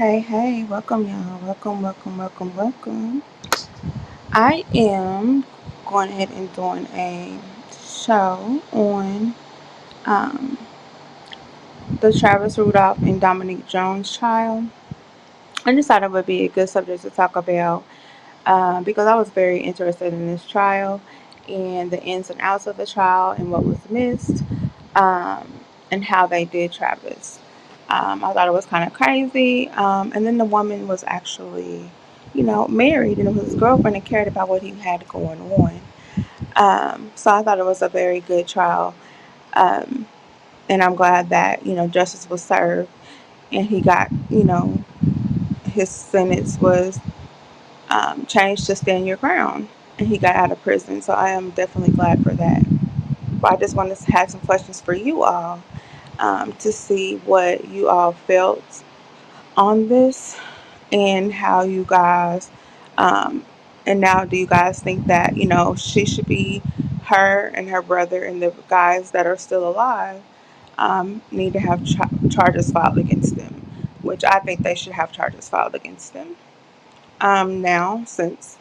Hey, welcome y'all. Welcome. I am going ahead and doing a show on um, the Travis Rudolph and Dominique Jones trial. I just thought it would be a good subject to talk about because I was very interested in this trial and the ins and outs of the trial and what was missed um, and how they did Travis. I thought it was kind of crazy. And then the woman was actually, married and it was his girlfriend and cared about what he had going on. So I thought it was a very good trial. Um, and I'm glad that, justice was served and he got, his sentence was changed to stand your ground and he got out of prison. So I am definitely glad for that. But I just wanted to have some questions for you all to see what you all felt on this and how you guys and now do you guys think that she should be her and her brother and the guys that are still alive need to have charges filed against them, which I think they should have charges filed against them now, since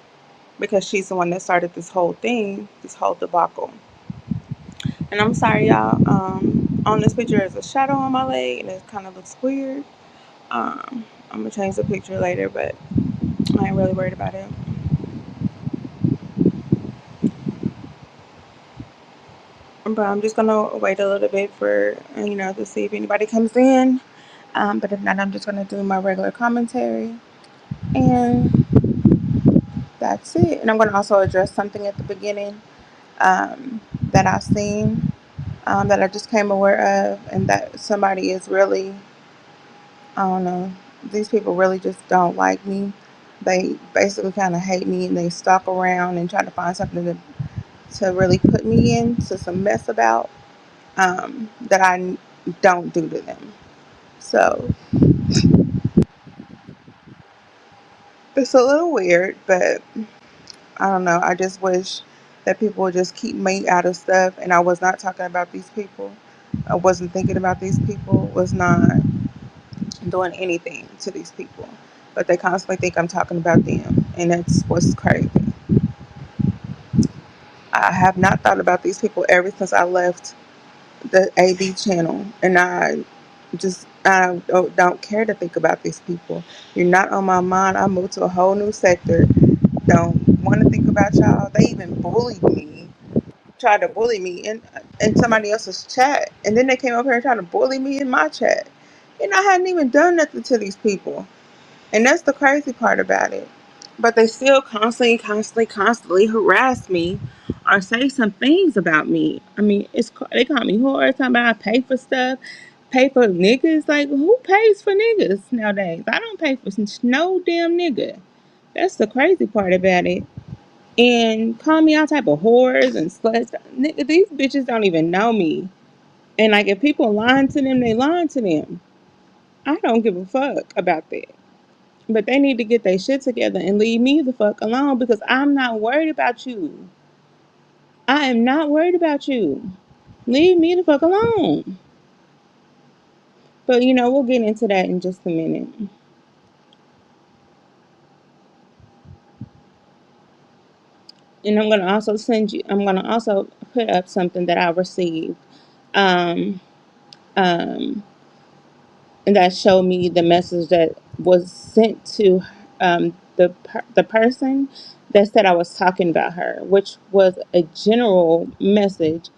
because she's the one that started this whole thing, this whole debacle. And I'm sorry, y'all. On this picture, there's a shadow on my leg, and it kind of looks weird. I'm gonna change the picture later, but I ain't really worried about it. But I'm just gonna wait a little bit for to see if anybody comes in. But if not, I'm just gonna do my regular commentary, and that's it. And I'm gonna also address something at the beginning that I've seen that I just came aware of, and that somebody is really, I don't know, these people really just don't like me. They basically kind of hate me, and they stalk around and try to find something to really put me into some mess about that I don't do to them. So it's a little weird, but I don't know. I just wish that people would just keep me out of stuff, and I was not talking about these people. I wasn't thinking about these people. Was not doing anything to these people, but they constantly think I'm talking about them, and that's what's crazy. I have not thought about these people ever since I left the AD channel, and I don't care to think about these people. You're not on my mind. I moved to a whole new sector. Don't want to think about y'all. They even bullied me, tried to bully me in somebody else's chat, and then they came over here and tried to bully me in my chat. And I hadn't even done nothing to these people. And that's the crazy part about it. But they still constantly harass me or say some things about me. I mean, they call me whore. Talking about I pay for stuff, pay for niggas. Like, who pays for niggas nowadays? I don't pay for no damn nigga. That's the crazy part about it. And call me all type of whores and sluts. Nigga, these bitches don't even know me. And like, if people lying to them, they lying to them. I don't give a fuck about that. But they need to get their shit together and leave me the fuck alone because I'm not worried about you. I am not worried about you. Leave me the fuck alone. But we'll get into that in just a minute. And I'm gonna also put up something that I received. Um um and that showed me the message that was sent to the person that said I was talking about her, which was a general message,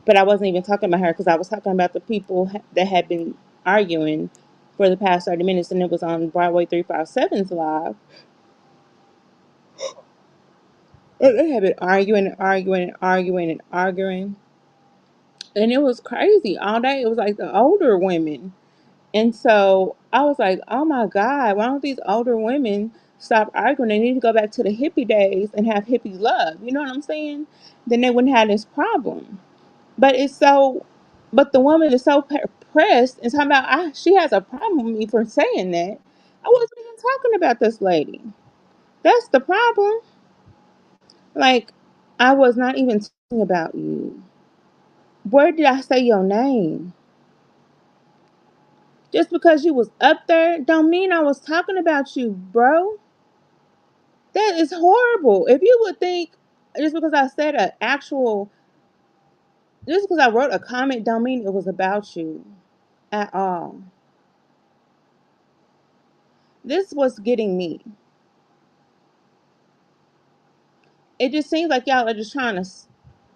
but I wasn't even talking about her because I was talking about the people that had been arguing for the past 30 minutes, and it was on Broadway 357's live. And they had been arguing, and it was crazy all day. It was like the older women. And so I was like, oh my God, why don't these older women stop arguing? They need to go back to the hippie days and have hippie love. You know what I'm saying? Then they wouldn't have this problem. But but the woman is so pressed and talking about she has a problem with me for saying that. I wasn't even talking about this lady. That's the problem. Like, I was not even talking about you. Where did I say your name? Just because you was up there don't mean I was talking about you, bro. That is horrible. If you would think just because I said an actual, just because I wrote a comment don't mean it was about you at all. This was getting me. It just seems like y'all are just trying to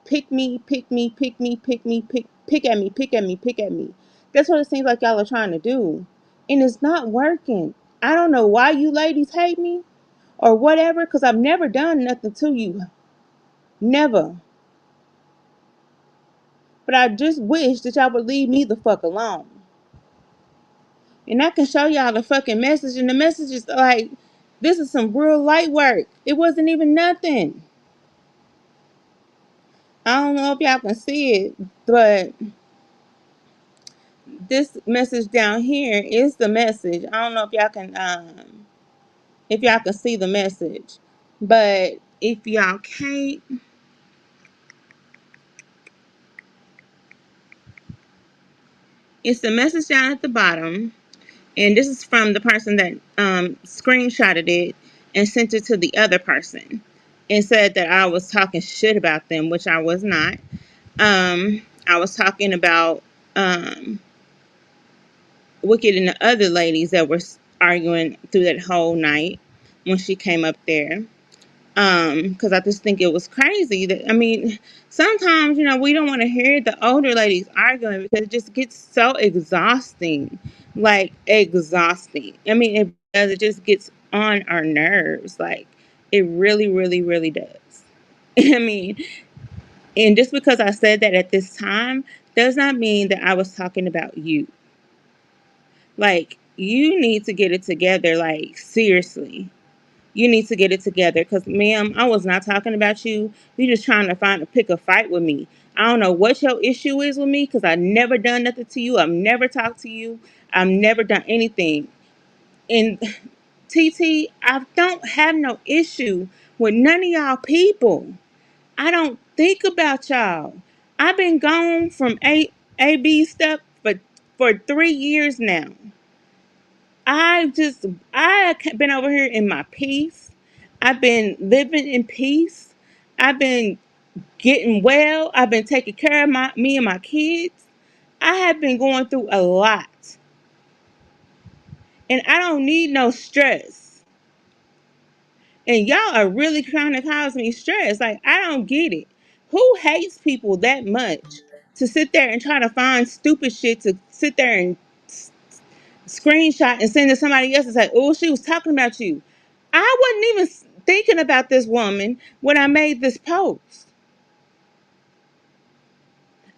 pick me, pick me, pick me, pick me, pick at me, pick at me, pick at me. That's what it seems like y'all are trying to do. And it's not working. I don't know why you ladies hate me or whatever, because I've never done nothing to you. Never. But I just wish that y'all would leave me the fuck alone. And I can show y'all the fucking message, and the message is like, this is some real light work. It wasn't even nothing. I don't know if y'all can see it, but this message down here is the message. I don't know if y'all can see the message. But if y'all can't, it's the message down at the bottom. And this is from the person that screenshotted it and sent it to the other person and said that I was talking shit about them, which I was not. I was talking about Wicked and the other ladies that were arguing through that whole night when she came up there. Because I just think it was crazy that, I mean, sometimes, we don't want to hear the older ladies arguing because it just gets so exhausting. Like, exhausting. I mean, it does. It just gets on our nerves. Like, it really, really, really does. I mean, and just because I said that at this time does not mean that I was talking about you. Like, you need to get it together, like, seriously. You need to get it together because, ma'am, I was not talking about you. You're just trying to pick a fight with me. I don't know what your issue is with me because I've never done nothing to you. I've never talked to you. I've never done anything. And TT, I don't have no issue with none of y'all people. I don't think about y'all. I've been gone from AB stuff for 3 years now. I've been over here in my peace. I've been living in peace. I've been getting well. I've been taking care of me and my kids. I have been going through a lot. And I don't need no stress. And y'all are really trying to cause me stress. Like, I don't get it. Who hates people that much to sit there and try to find stupid shit to sit there and screenshot and send to somebody else and say, oh, she was talking about you. I wasn't even thinking about this woman when I made this post.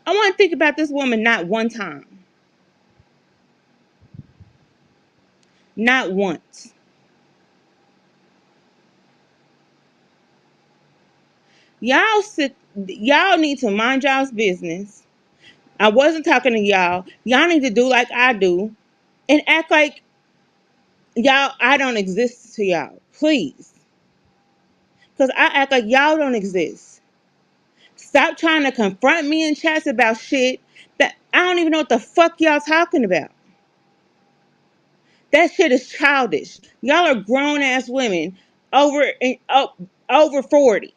I want to think about this woman not one time. Not once. Y'all need to mind y'all's business. I wasn't talking to y'all. Y'all need to do like I do and act like I don't exist to y'all. Please. Because I act like y'all don't exist. Stop trying to confront me in chats about shit that I don't even know what the fuck y'all talking about. That shit is childish. Y'all are grown ass women over 40,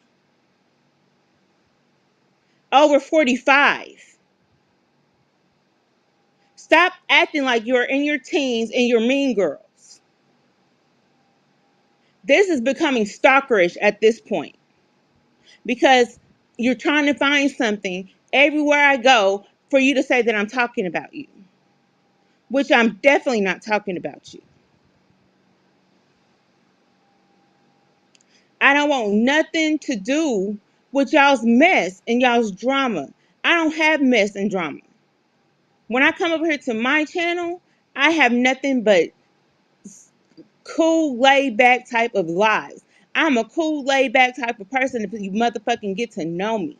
over 45. Stop acting like you're in your teens and you're mean girls. This is becoming stalkerish at this point because you're trying to find something everywhere I go for you to say that I'm talking about you, which I'm definitely not talking about you. I don't want nothing to do with y'all's mess and y'all's drama. I don't have mess and drama. When I come over here to my channel, I have nothing but cool, laid back type of lives. I'm a cool, laid back type of person if you motherfucking get to know me.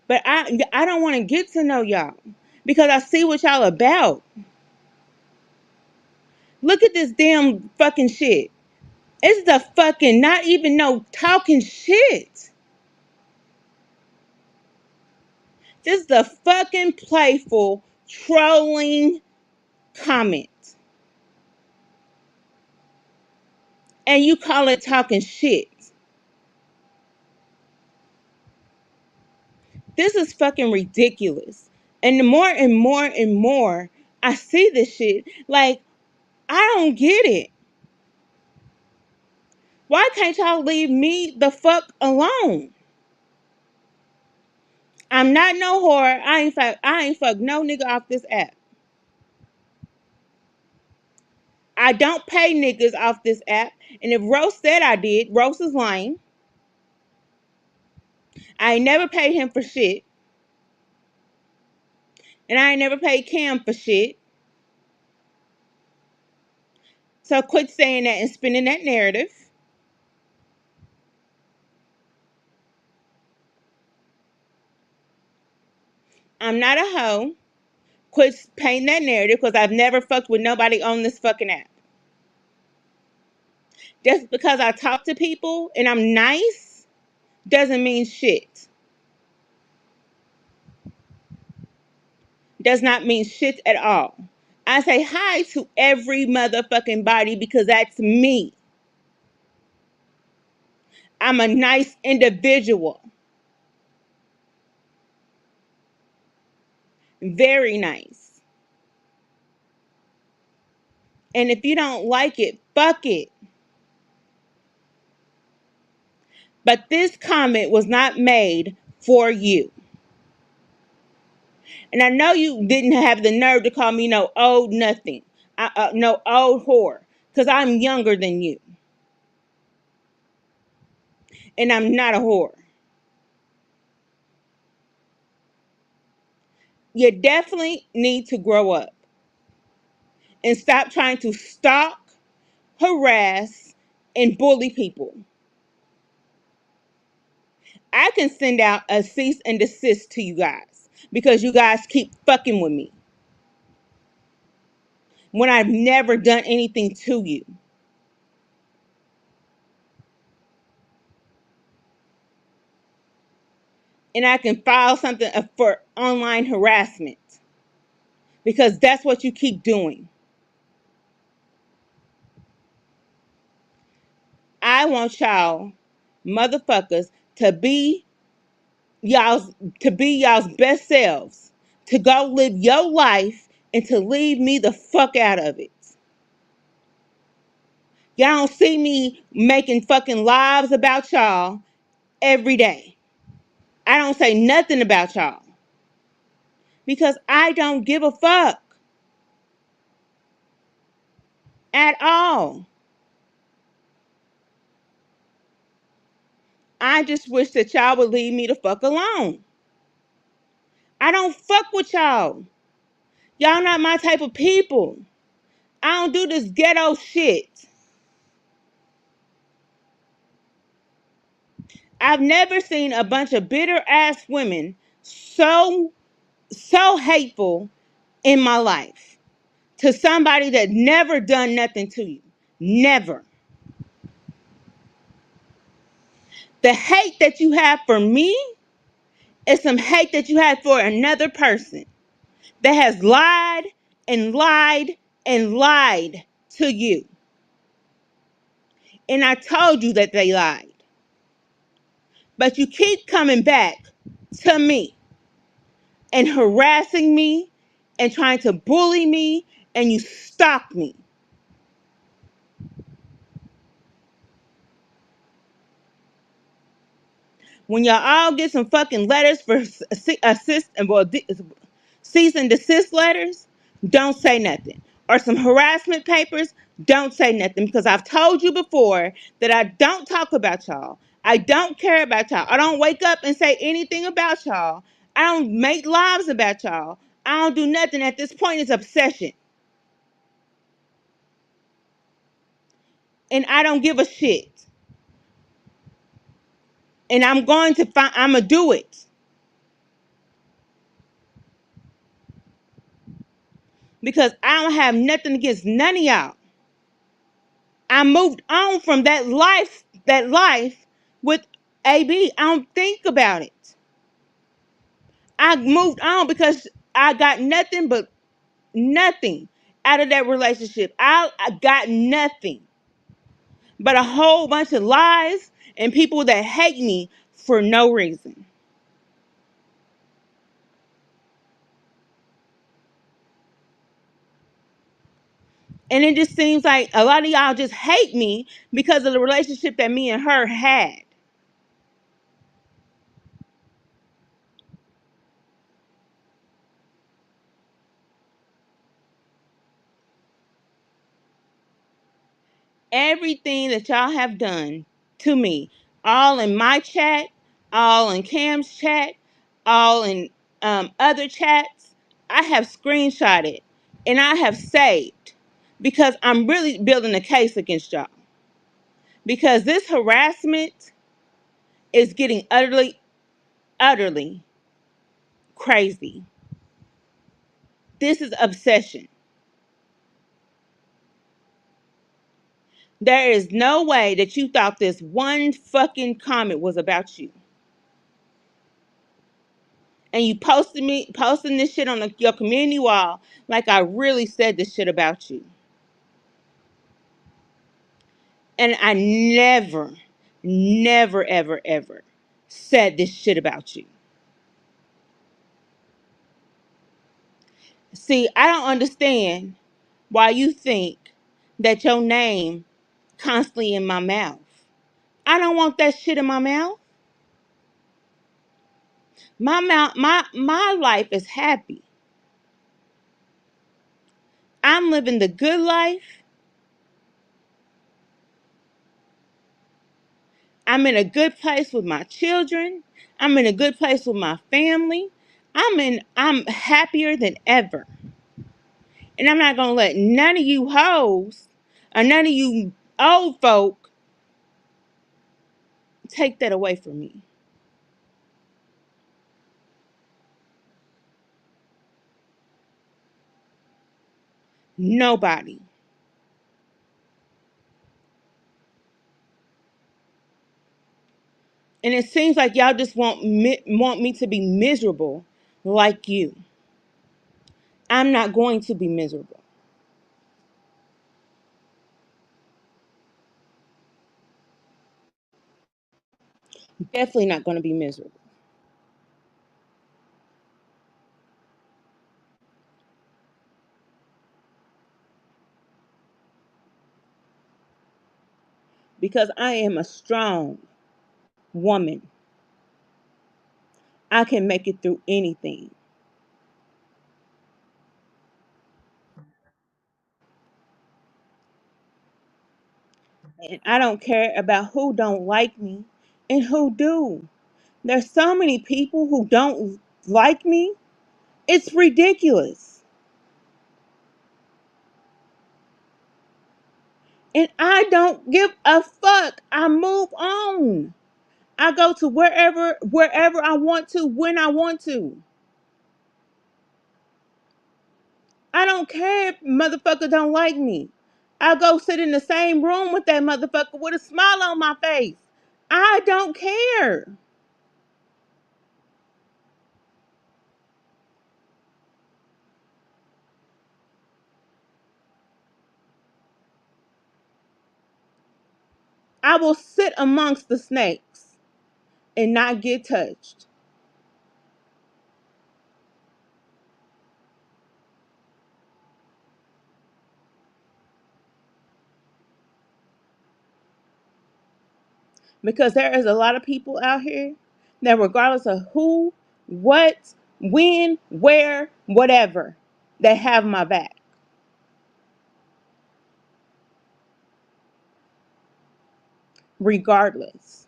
But I don't want to get to know y'all because I see what y'all about. Look at this damn fucking shit. It's the fucking not even no talking shit. This is the fucking playful, trolling comment and you call it talking shit. This is fucking ridiculous. And the more and more and more I see this shit, like, I don't get it. Why can't y'all leave me the fuck alone? I'm not no whore. I ain't fuck no nigga off this app. I don't pay niggas off this app. And if Rose said I did, Rose is lying. I ain't never paid him for shit. And I ain't never paid Cam for shit. So quit saying that and spinning that narrative. I'm not a hoe. Quit painting that narrative because I've never fucked with nobody on this fucking app. Just because I talk to people and I'm nice doesn't mean shit. Does not mean shit at all. I say hi to every motherfucking body because that's me. I'm a nice individual. Very nice. And if you don't like it, fuck it. But this comment was not made for you. And I know you didn't have the nerve to call me no old nothing. No old whore. Because I'm younger than you. And I'm not a whore. You definitely need to grow up. And stop trying to stalk, harass, and bully people. I can send out a cease and desist to you guys. Because you guys keep fucking with me. When I've never done anything to you. And I can file something for online harassment. Because that's what you keep doing. I want y'all motherfuckers to be y'all's best selves. To go live your life and to leave me the fuck out of it. Y'all don't see me making fucking lives about y'all every day. I don't say nothing about y'all. Because I don't give a fuck. At all. I just wish that y'all would leave me the fuck alone. I don't fuck with y'all. Y'all not my type of people. I don't do this ghetto shit. I've never seen a bunch of bitter ass women so hateful in my life to somebody that never done nothing to you. Never. The hate that you have for me is some hate that you have for another person that has lied and lied and lied to you. And I told you that they lied. But you keep coming back to me and harassing me and trying to bully me and you stalk me. When y'all all get some fucking letters for cease and desist letters, don't say nothing. Or some harassment papers, don't say nothing. Because I've told you before that I don't talk about y'all. I don't care about y'all. I don't wake up and say anything about y'all. I don't make lives about y'all. I don't do nothing. At this point, it's obsession. And I don't give a shit. And I'm going to do it. Because I don't have nothing against none of y'all. I moved on from that life with AB. I don't think about it. I moved on because I got nothing but nothing out of that relationship. I got nothing but a whole bunch of lies and people that hate me for no reason. And it just seems like a lot of y'all just hate me because of the relationship that me and her had. Everything that y'all have done to me, all in my chat, all in Cam's chat, all in other chats, I have screenshotted and I have saved because I'm really building a case against y'all. Because this harassment is getting utterly, utterly crazy. This is obsession. There is no way that you thought this one fucking comment was about you. And you posting this shit on your community wall like I really said this shit about you. And I never, never, ever, ever said this shit about you. See, I don't understand why you think that your name constantly in my mouth. I don't want that shit in my mouth. My life is happy. I'm living the good life. I'm in a good place with my children. I'm in a good place with my family. I'm happier than ever. And I'm not gonna let none of you hoes or none of you old folk take that away from me. Nobody. And it seems like y'all just want me to be miserable like you. I'm not going to be miserable. Definitely not going to be miserable. Because I am a strong woman. I can make it through anything. And I don't care about who don't like me and who do. There's so many people who don't like me. It's ridiculous. And I don't give a fuck. I move on. I go to wherever I want to, when I want to. I don't care if motherfucker don't like me. I go sit in the same room with that motherfucker with a smile on my face. I don't care. I will sit amongst the snakes and not get touched. Because there is a lot of people out here that, regardless of who, what, when, where, whatever, they have my back. Regardless.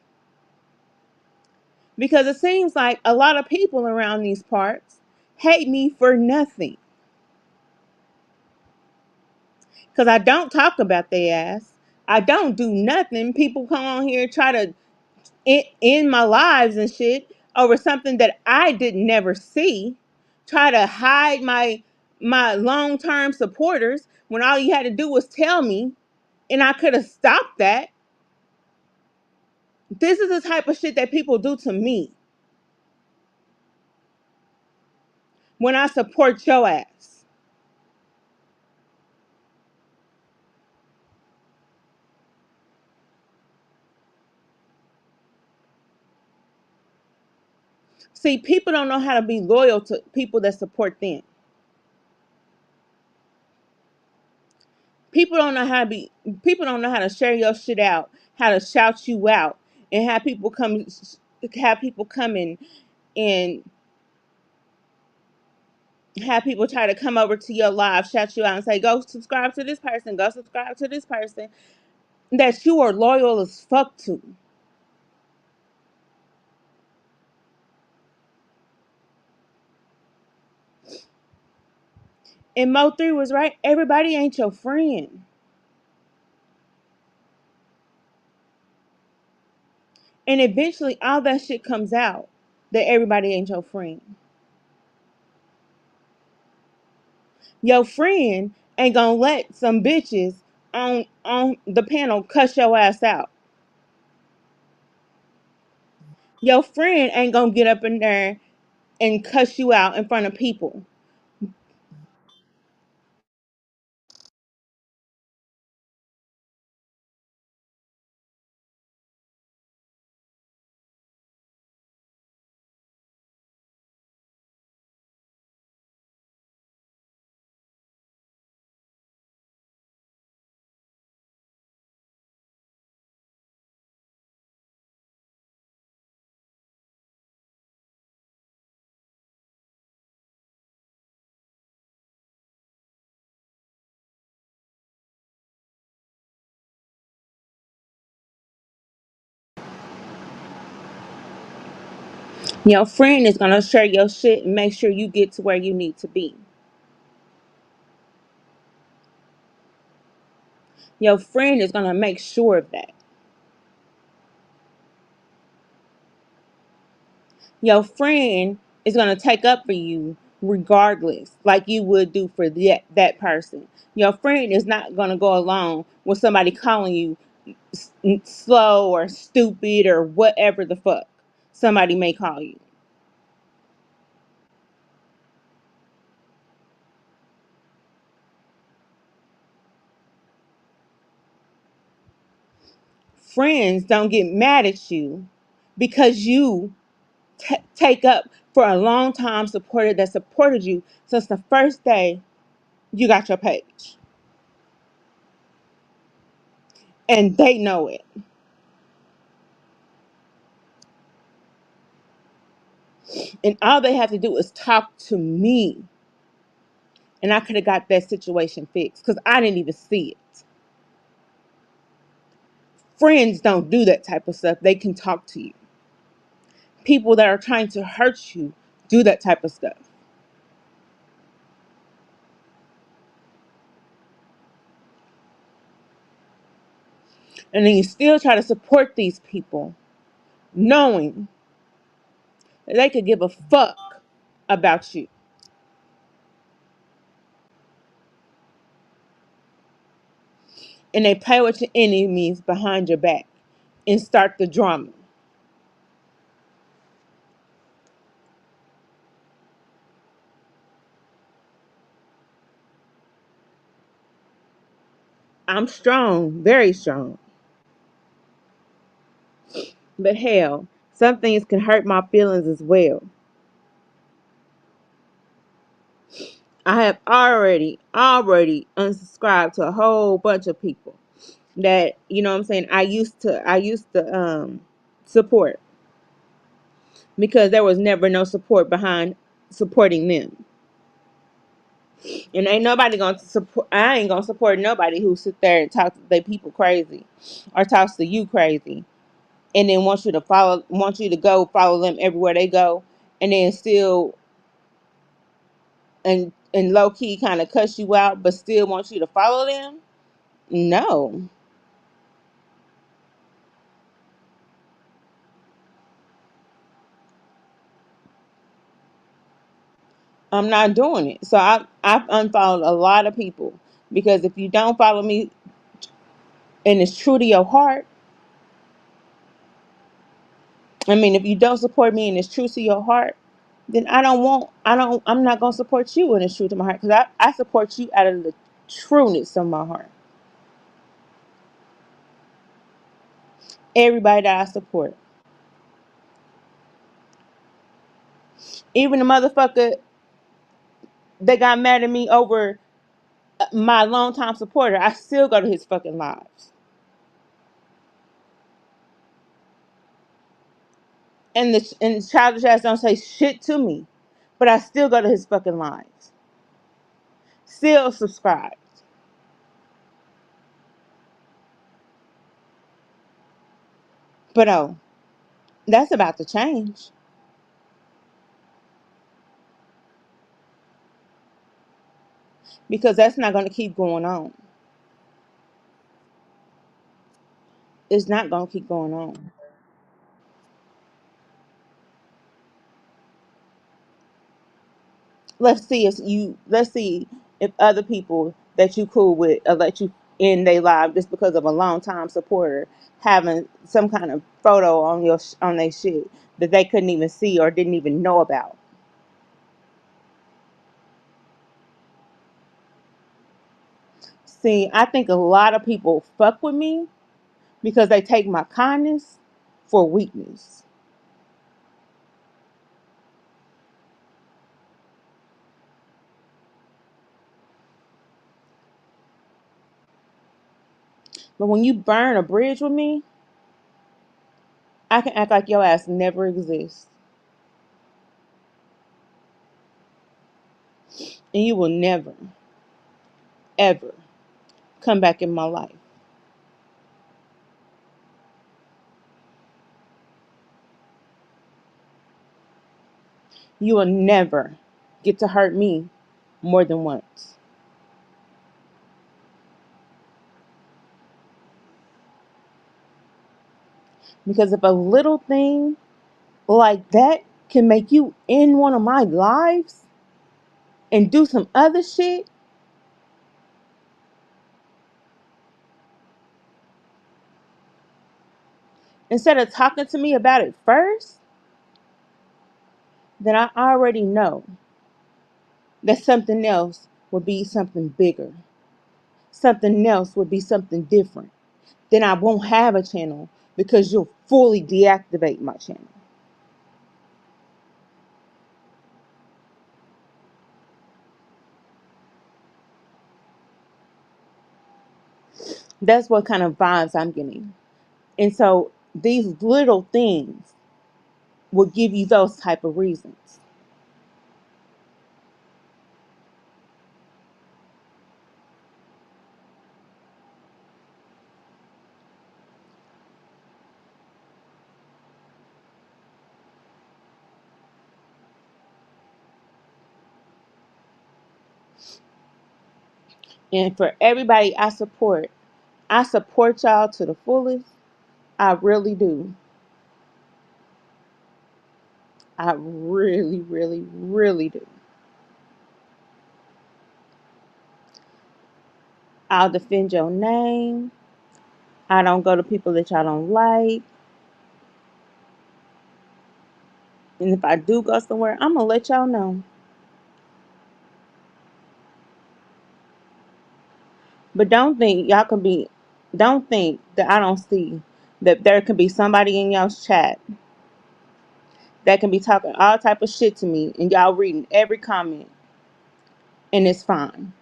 Because it seems like a lot of people around these parts hate me for nothing. Because I don't talk about their ass. I don't do nothing. People come on here try to end my lives and shit over something that I did never see. Try to hide my long-term supporters when all you had to do was tell me and I could have stopped that. This is the type of shit that people do to me when I support your ass. See, people don't know how to be loyal to people that support them. People don't know how to be. People don't know how to share your shit out, how to shout you out, and have people come in and have people try to come over to your live, shout you out, and say, "Go subscribe to this person. Go subscribe to this person." That you are loyal as fuck to. And Mo3 was right. Everybody ain't your friend. And eventually all that shit comes out that everybody ain't your friend. Your friend ain't gonna let some bitches on the panel cuss your ass out. Your friend ain't gonna get up in there and cuss you out in front of people. Your friend is gonna share your shit and make sure you get to where you need to be. Your friend is gonna make sure of that. Your friend is going to take up for you regardless, like you would do for that person. Your friend is not going to go along with somebody calling you slow or stupid or whatever the fuck somebody may call you. Friends don't get mad at you because you take up for a long time supported you since the first day you got your page. And they know it. And all they have to do is talk to me. And I could have got that situation fixed because I didn't even see it. Friends don't do that type of stuff. They can talk to you. People that are trying to hurt you do that type of stuff. And then you still try to support these people knowing that they could give a fuck about you. And they play with your enemies behind your back and start the drama. I'm strong, very strong. But hell, some things can hurt my feelings as well. I have already unsubscribed to a whole bunch of people that, you know what I'm saying, I used to support because there was never no support behind supporting them. And ain't nobody gonna support I ain't gonna support nobody who sit there and talk to their people crazy or talks to you crazy and then wants you to go follow them everywhere they go and then still and low key kind of cuss you out but still wants you to follow them. No. I'm not doing it. So I've unfollowed a lot of people because if you don't follow me and it's true to your heart, I mean, if you don't support me and it's true to your heart, then I'm not going to support you when it's true to my heart because I support you out of the trueness of my heart. Everybody that I support. Even the motherfucker that got mad at me over my longtime supporter, I still go to his fucking lives. And the childish ass don't say shit to me, but I still go to his fucking lives. Still subscribe. But oh, that's about to change because that's not going to keep going on. It's not going to keep going on. Let's see if other people that you cool with let you in their live just because of a long time supporter having some kind of photo on on their shit that they couldn't even see or didn't even know about. See, I think a lot of people fuck with me because they take my kindness for weakness. But when you burn a bridge with me, I can act like your ass never exists. And you will never, ever come back in my life. You will never get to hurt me more than once. Because if a little thing like that can make you in one of my lives and do some other shit, instead of talking to me about it first, then I already know that something else would be something bigger. Something else would be something different. Then I won't have a channel because you'll fully deactivate my channel. That's what kind of vibes I'm getting. And so these little things will give you those type of reasons. And for everybody I support y'all to the fullest. I really do. I really, really, really do. I'll defend your name. I don't go to people that y'all don't like. And if I do go somewhere, I'm gonna let y'all know. But don't think that I don't see that there can be somebody in y'all's chat that can be talking all type of shit to me and y'all reading every comment and it's fine.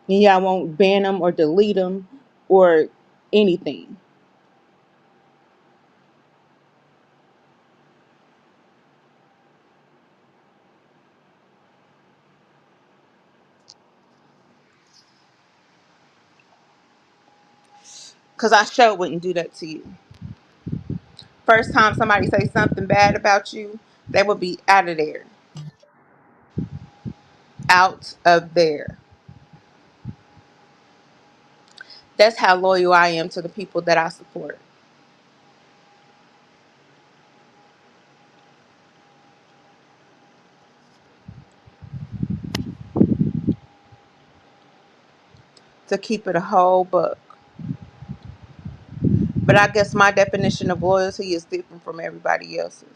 And y'all won't ban them or delete them or anything. Cause I sure wouldn't do that to you. First time somebody say something bad about you, they would be out of there. Out of there. That's how loyal I am to the people that I support. To keep it a whole book. But I guess my definition of loyalty is different from everybody else's.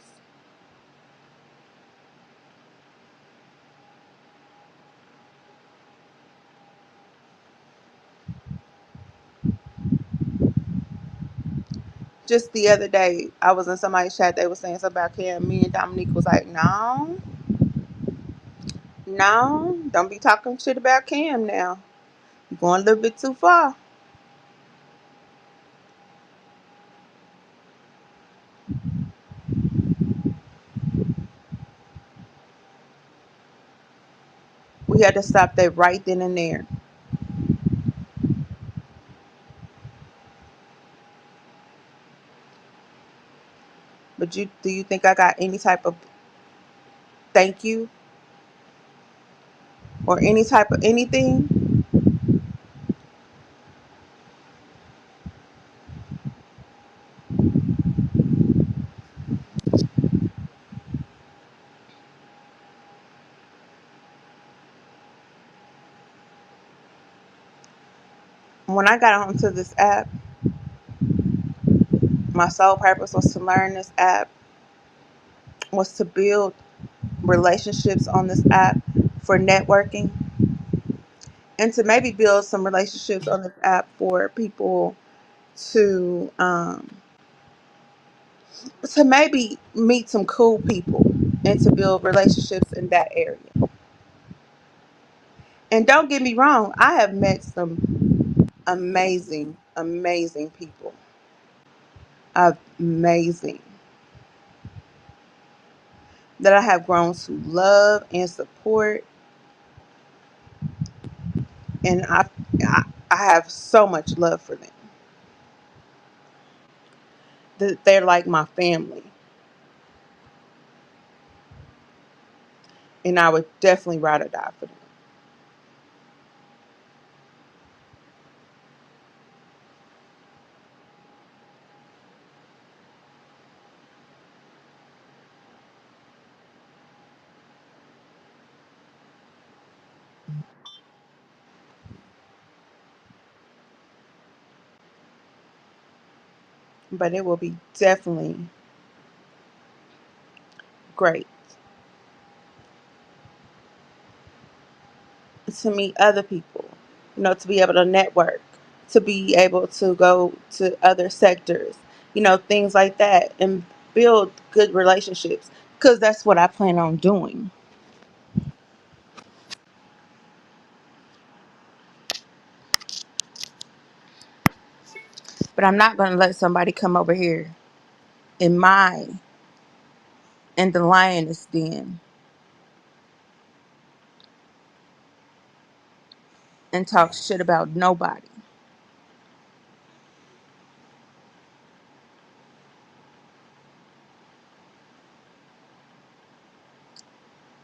Just the other day, I was in somebody's chat. They were saying something about Cam. Me and Dominique was like, no, no, don't be talking shit about Cam now. You're going a little bit too far. We had to stop that right then and there. But do you think I got any type of thank you or any type of anything? When I got onto this app, my sole purpose was to learn this app, was to build relationships on this app for networking, and to maybe build some relationships on this app for people to to maybe meet some cool people and to build relationships in that area. And don't get me wrong, I have met some amazing, amazing people. Amazing. That I have grown to love and support. And I, I have so much love for them. They're like my family. And I would definitely ride or die for them. But it will be definitely great to meet other people, to be able to network, to be able to go to other sectors, things like that, and build good relationships because that's what I plan on doing. But I'm not going to let somebody come over here in my in the lioness den and talk shit about nobody.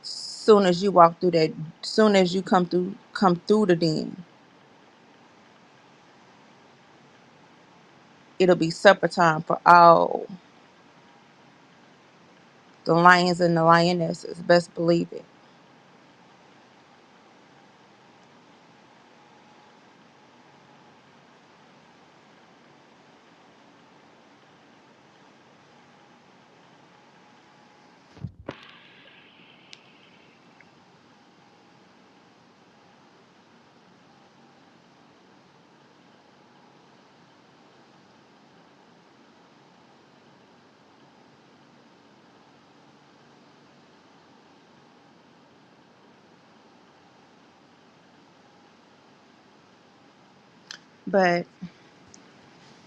Soon as you walk through that, soon as you come through the den, it'll be supper time for all the lions and the lionesses. Best believe it. But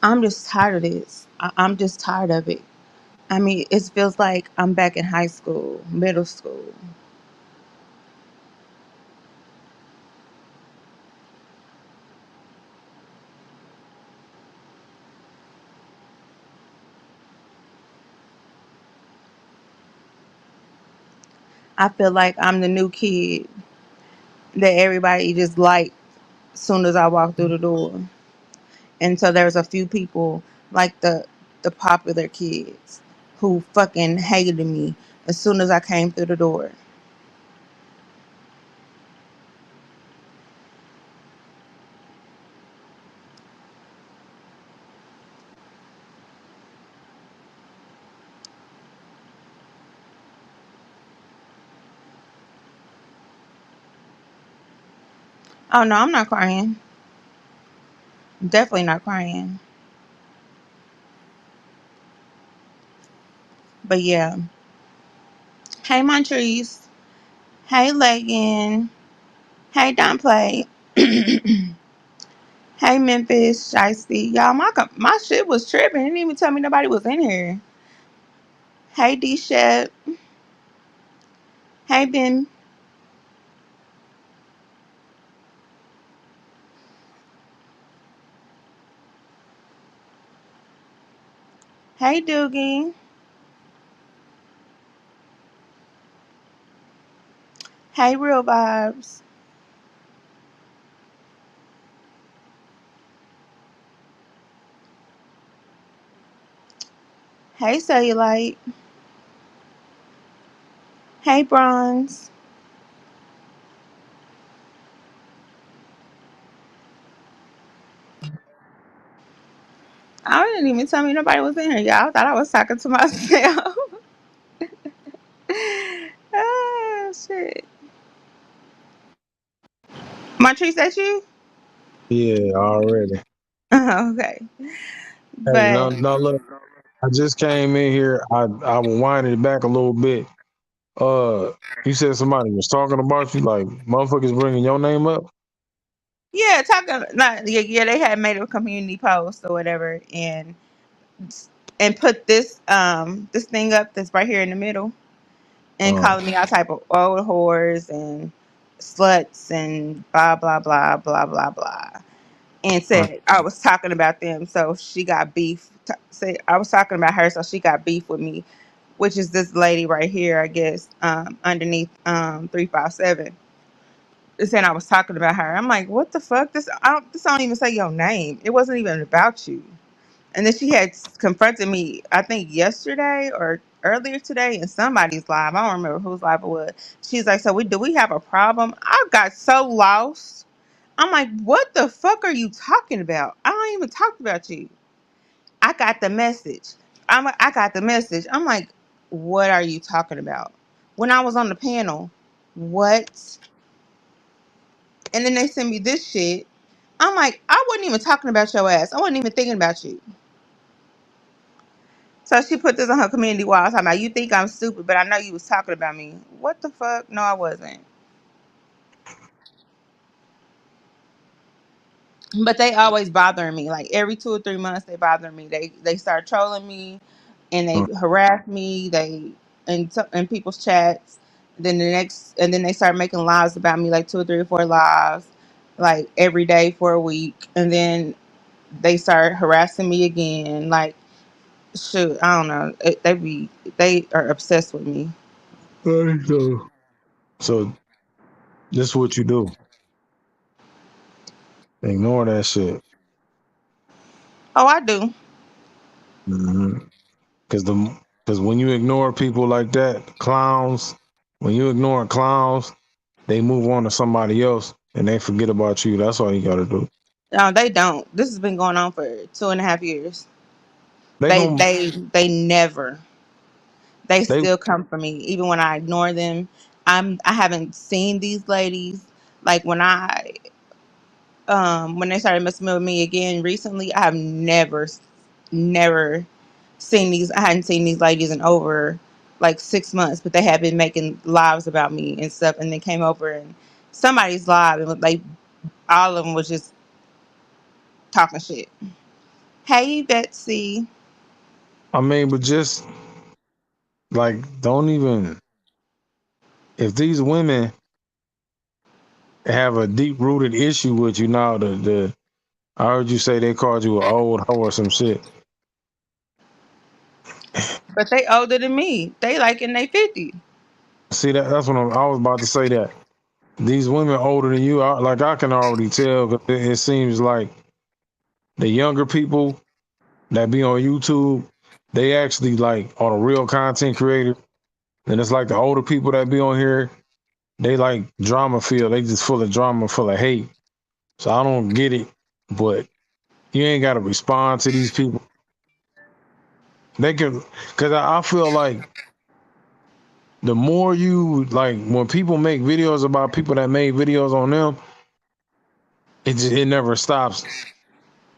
I'm just tired of this. I'm just tired of it. I mean, it feels like I'm back in high school, middle school. I feel like I'm the new kid that everybody just liked as soon as I walked through the door. And so there's a few people like the popular kids who fucking hated me as soon as I came through the door. Oh no, I'm not crying. Definitely not crying. But yeah. Hey Montrese. Hey Legan. Hey Don't Play. Hey Memphis. Shiesty. Y'all, my shit was tripping. Didn't even tell me nobody was in here. Hey D Shep. Hey Ben. Hey Doogie. Hey Real Vibes. Hey Cellulite. Hey Bronze. I didn't even tell me nobody was in here, y'all. I thought I was talking to myself. Ah, shit. Montrese, that you? Yeah, already. Okay. Hey, But no, look. I just came in here. I winded it back a little bit. Uh, you said somebody was talking about you, like motherfuckers bringing your name up. yeah, talking not yeah, they had made a community post or whatever and put this thing up that's right here in the middle and Uh, calling me all type of old whores and sluts and blah blah blah blah blah blah. And uh, said I was talking about them, so she got beef. Say I was talking about her, so she got beef with me, which is this lady right here, I guess, underneath 357. Saying I was talking about her. I'm like, what the fuck? This don't even say your name. It wasn't even about you. And then she had confronted me, I think yesterday or earlier today in somebody's live. I don't remember whose live it was. She's like, so do we have a problem? I got so lost. I'm like, what the fuck are you talking about? I don't even talk about you. I got the message. I got the message. I'm like, what are you talking about? When I was on the panel, what? And then they send me this shit. I'm like, I wasn't even talking about your ass. I wasn't even thinking about you. So she put this on her community wall talking about, you think I'm stupid, but I know you was talking about me. What the fuck? No, I wasn't. But they always bothering me. Like every 2 or 3 months, they bother me. They start trolling me, and they uh, harass me. They in people's chats. And then they start making lives about me, like 2 or 3 or 4 lives, like every day for a week. And then they start harassing me again. Like shoot, I don't know. They are obsessed with me. so, so this is what you do. Ignore that shit. Oh, I do. Mm-hmm. Because when you ignore people like that, clowns, when you ignore clowns, they move on to somebody else and they forget about you. That's all you got to do. No, they don't. This has been going on for 2.5 years. They They gonna they they never. They they still come for me, even when I ignore them. I haven't seen these ladies. Like when they started messing with me again recently, I have never seen these. I hadn't seen these ladies in over like 6 months, but they had been making lives about me and stuff, and then came over and somebody's live and like all of them was just talking shit. Hey Betsy. I mean, but just like don't even if these women have a deep rooted issue with you now, the I heard you say they called you an old hoe or some shit. But they older than me. They like in their 50s. See that's what I was about to say that. These women older than you, like I can already tell 'cause it seems like the younger people that be on YouTube, they actually like are the real content creators. And it's like the older people that be on here, they like drama feel. They just full of drama, full of hate. So I don't get it, but you ain't got to respond to these people. They can, cause I feel like the more you like when people make videos about people that made videos on them, it never stops.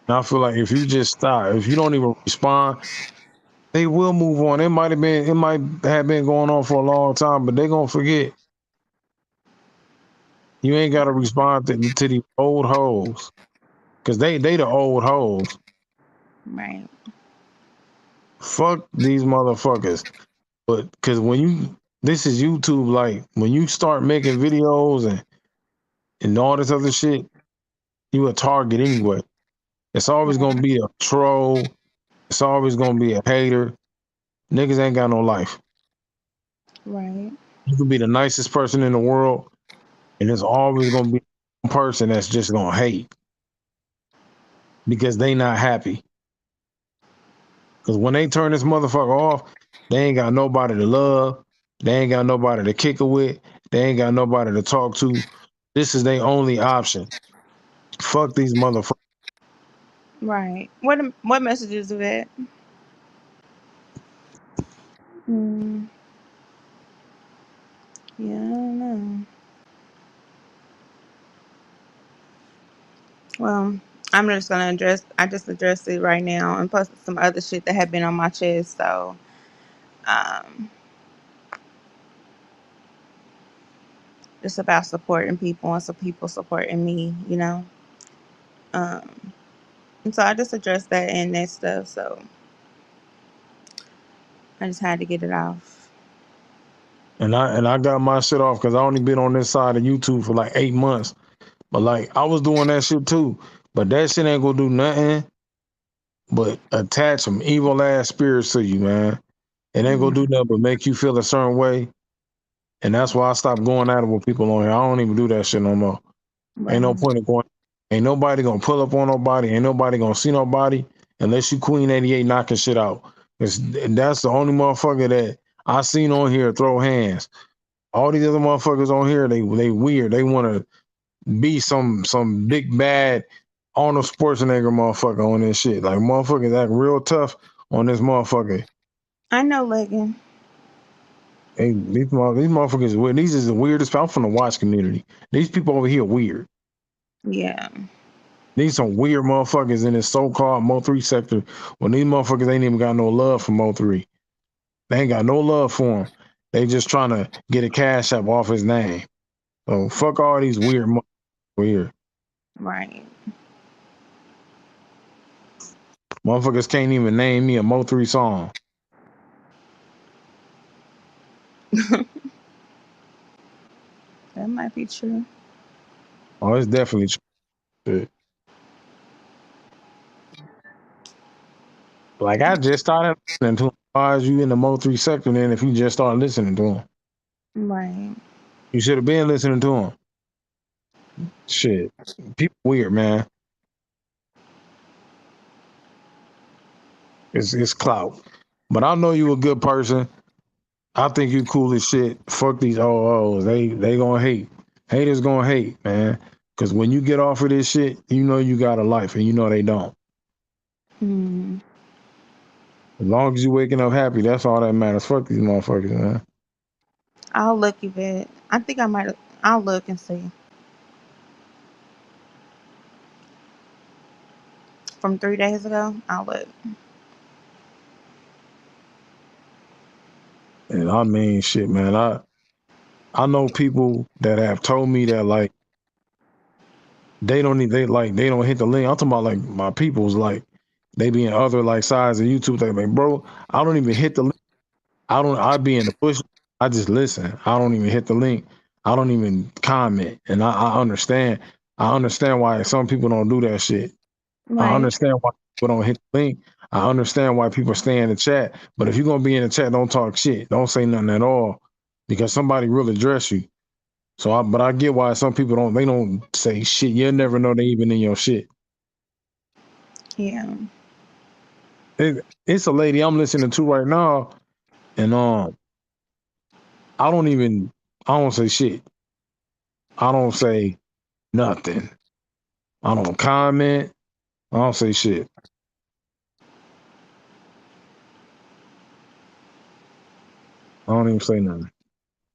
And I feel like if you just stop, if you don't even respond, They will move on. It might have been going on for a long time, but they gonna forget. You ain't gotta respond to these old hoes. Cause they the old hoes. Right. Fuck these motherfuckers. But cause this is YouTube, like when you start making videos and all this other shit, you a target anyway. It's always Right. gonna be a troll. It's always gonna be a hater. Niggas ain't got no life. Right. You can be the nicest person in the world, and there's always gonna be one person that's just gonna hate because they not happy. Because when they turn this motherfucker off, they ain't got nobody to love. They ain't got nobody to kick it with. They ain't got nobody to talk to. This is their only option. Fuck these motherfuckers. Right. What messages is that? Mm, yeah, I don't know. Well, I'm just gonna address. I just addressed it right now and posted some other shit that had been on my chest. So, um, just about supporting people and some people supporting me. Um, and so I just addressed that and that stuff. So I just had to get it off. And I got my shit off because I only been on this side of YouTube for like 8 months. But like I was doing that shit too. But that shit ain't gonna do nothing but attach some evil ass spirits to you, man. It ain't gonna Mm, do nothing but make you feel a certain way. And that's why I stopped going at it with people on here. I don't even do that shit no more. Ain't no right. point in going. Ain't nobody gonna pull up on nobody. Ain't nobody gonna see nobody unless you Queen 88 knocking shit out. That's the only motherfucker that I seen on here throw hands. All these other motherfuckers on here, they weird. They wanna be some big bad Arnold Schwarzenegger motherfucker on this shit. Like motherfuckers act real tough on this motherfucker. I know, Leggin. These motherfuckers are weird. These is the weirdest. I'm from the watch community. These people over here weird. Yeah. These some weird motherfuckers in this so-called Mo3 sector. When these motherfuckers ain't even got no love for Mo3. They ain't got no love for him. They just trying to get a cash up off his name. So fuck all these weird weird Right. motherfuckers can't even name me a Mo3 song. That might be true. Oh, it's definitely true. Like I just started listening to him. Why is you in the Mo3 sector then if you just started listening to him? Right. You should have been listening to him. Shit. People weird, man. It's clout. But I know you a good person. I think you cool as shit. Fuck these OOs. They gonna hate. Haters gonna hate, man. Cause when you get off of this shit, you know you got a life and you know they don't. Mm. As long as you waking up happy, that's all that matters. Fuck these motherfuckers, man. I'll look a bit. I think I might. I'll look and see. From 3 days ago, I'll look. And I mean shit, man. I know people that have told me that like they don't hit the link. I'm talking about like my people's like they be in other like sides of YouTube. They like, bro, I don't even hit the link. I be in the push. I just listen. I don't even hit the link. I don't even comment. And I understand. I understand why some people don't do that shit. I Right. understand why people don't hit the link. I understand why people stay in the chat. But if you're gonna be in the chat, don't talk shit. Don't say nothing at all. Because somebody will address you. But I get why some people don't say shit. You'll never know they even in your shit. Yeah. It's a lady I'm listening to right now, and I don't even I don't say shit. I don't say nothing. I don't comment. I don't say shit. I don't even say nothing.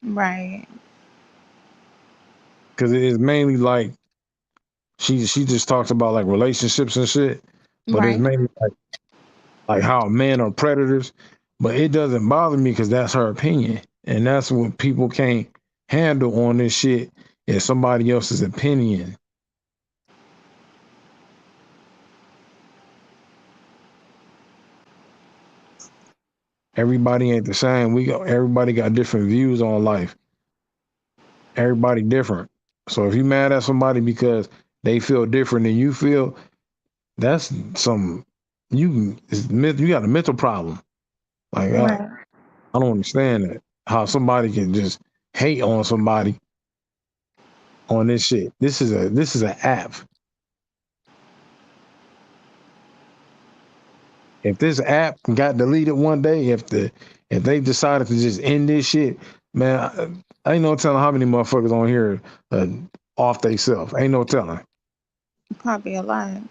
Right. Cause it is mainly like she just talks about like relationships and shit. But it's Right. mainly like how men are predators, but it doesn't bother me because that's her opinion, and that's what people can't handle on this shit is somebody else's opinion. Everybody ain't the same. Everybody got different views on life. Everybody different. So if you mad at somebody because they feel different than you feel, that's some you got a mental problem. Like Right. I don't understand that. How somebody can just hate on somebody on this shit. This is an app. If this app got deleted one day, if they decided to just end this shit, man, I ain't no telling how many motherfuckers on here off they self. Ain't no telling. Probably a lot.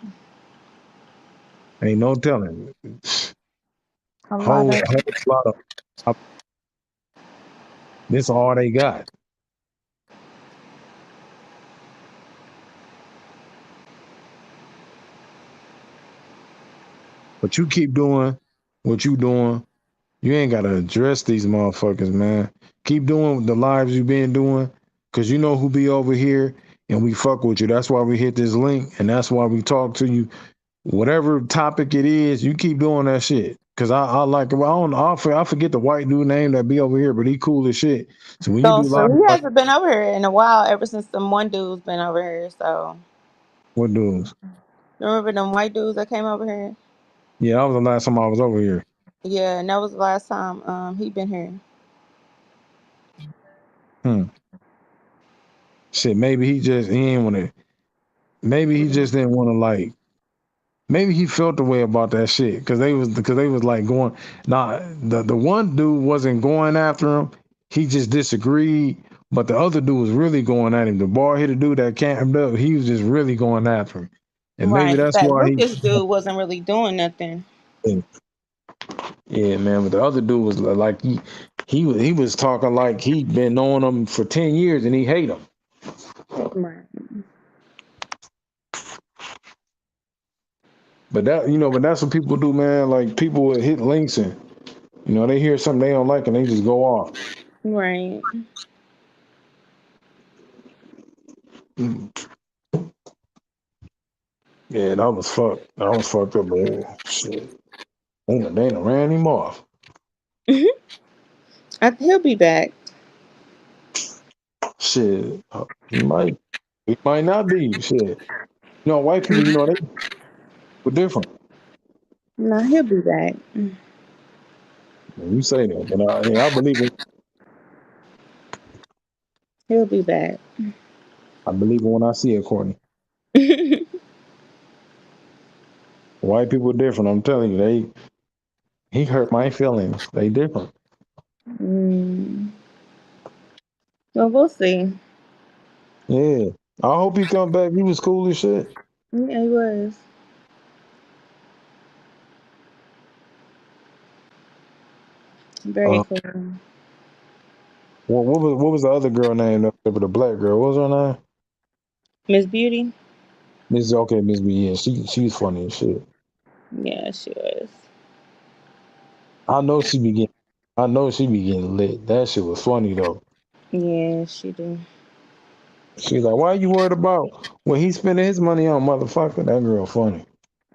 Ain't no telling. A lot Whole of. lot of this all they got. But you keep doing what you doing. You ain't gotta address these motherfuckers, man. Keep doing the lives you been doing, cause you know who be over here, and we fuck with you. That's why we hit this link, and that's why we talk to you. Whatever topic it is, you keep doing that shit. Cause I like, well, I forget the white dude name that be over here, but he cool as shit. So when you do So live he like hasn't been over here in a while. Ever since the one dude's been over here. So what dudes? remember them white dudes that came over here? Yeah, that was the last time I was over here. Yeah, and that was the last time he been here. Hmm. Shit, maybe he ain't want to. Maybe he just didn't want to like. Maybe he felt the way about that shit because they was like going. Nah, the one dude wasn't going after him. He just disagreed. But the other dude was really going at him. The bald headed dude that camped up, he was just really going after him. And maybe Right. that's That why Lucas dude wasn't really doing nothing. yeah, man. But the other dude was like he was talking like he'd been knowing him for 10 years and he hate him. Right. But that's what people do, man. Like people would hit links and they hear something they don't like and they just go off. Right. Mm. Yeah, that was fucked. That was fucked up, man. Shit. They ain't ran him off. He'll be back. Shit. He might not be. Shit. White people, they were different. No, he'll be back. You say that, but I believe it. He'll be back. I believe it when I see it, Courtney. White people are different. I'm telling you, he hurt my feelings. They different. mm. Well, we'll see. Yeah. I hope he come back. He was cool as shit. Yeah, he was very Uh, cool. what was the other girl name? The black girl. What was her name? Miss Beauty. Miss B. Yeah, she's funny as shit. Yeah, she was. I know she be getting. I know she be getting lit. That shit was funny though. Yeah, she do. She's like, "Why are you worried about what he spending his money on, motherfucker?" That girl funny.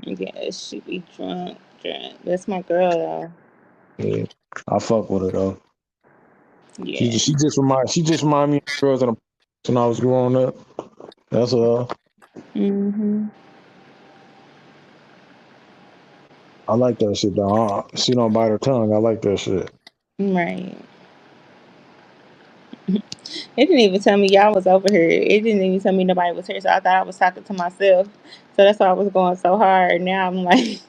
Yeah, she be drunk. Drunk. That's my girl though. Yeah, I fuck with her though. Yeah. She just remind me of girls when I was growing up. That's Mhm. I like that shit though. She don't bite her tongue. I like that shit. Right. It didn't even tell me y'all was over here. It didn't even tell me nobody was here. So I thought I was talking to myself. So that's why I was going so hard. Now I'm like,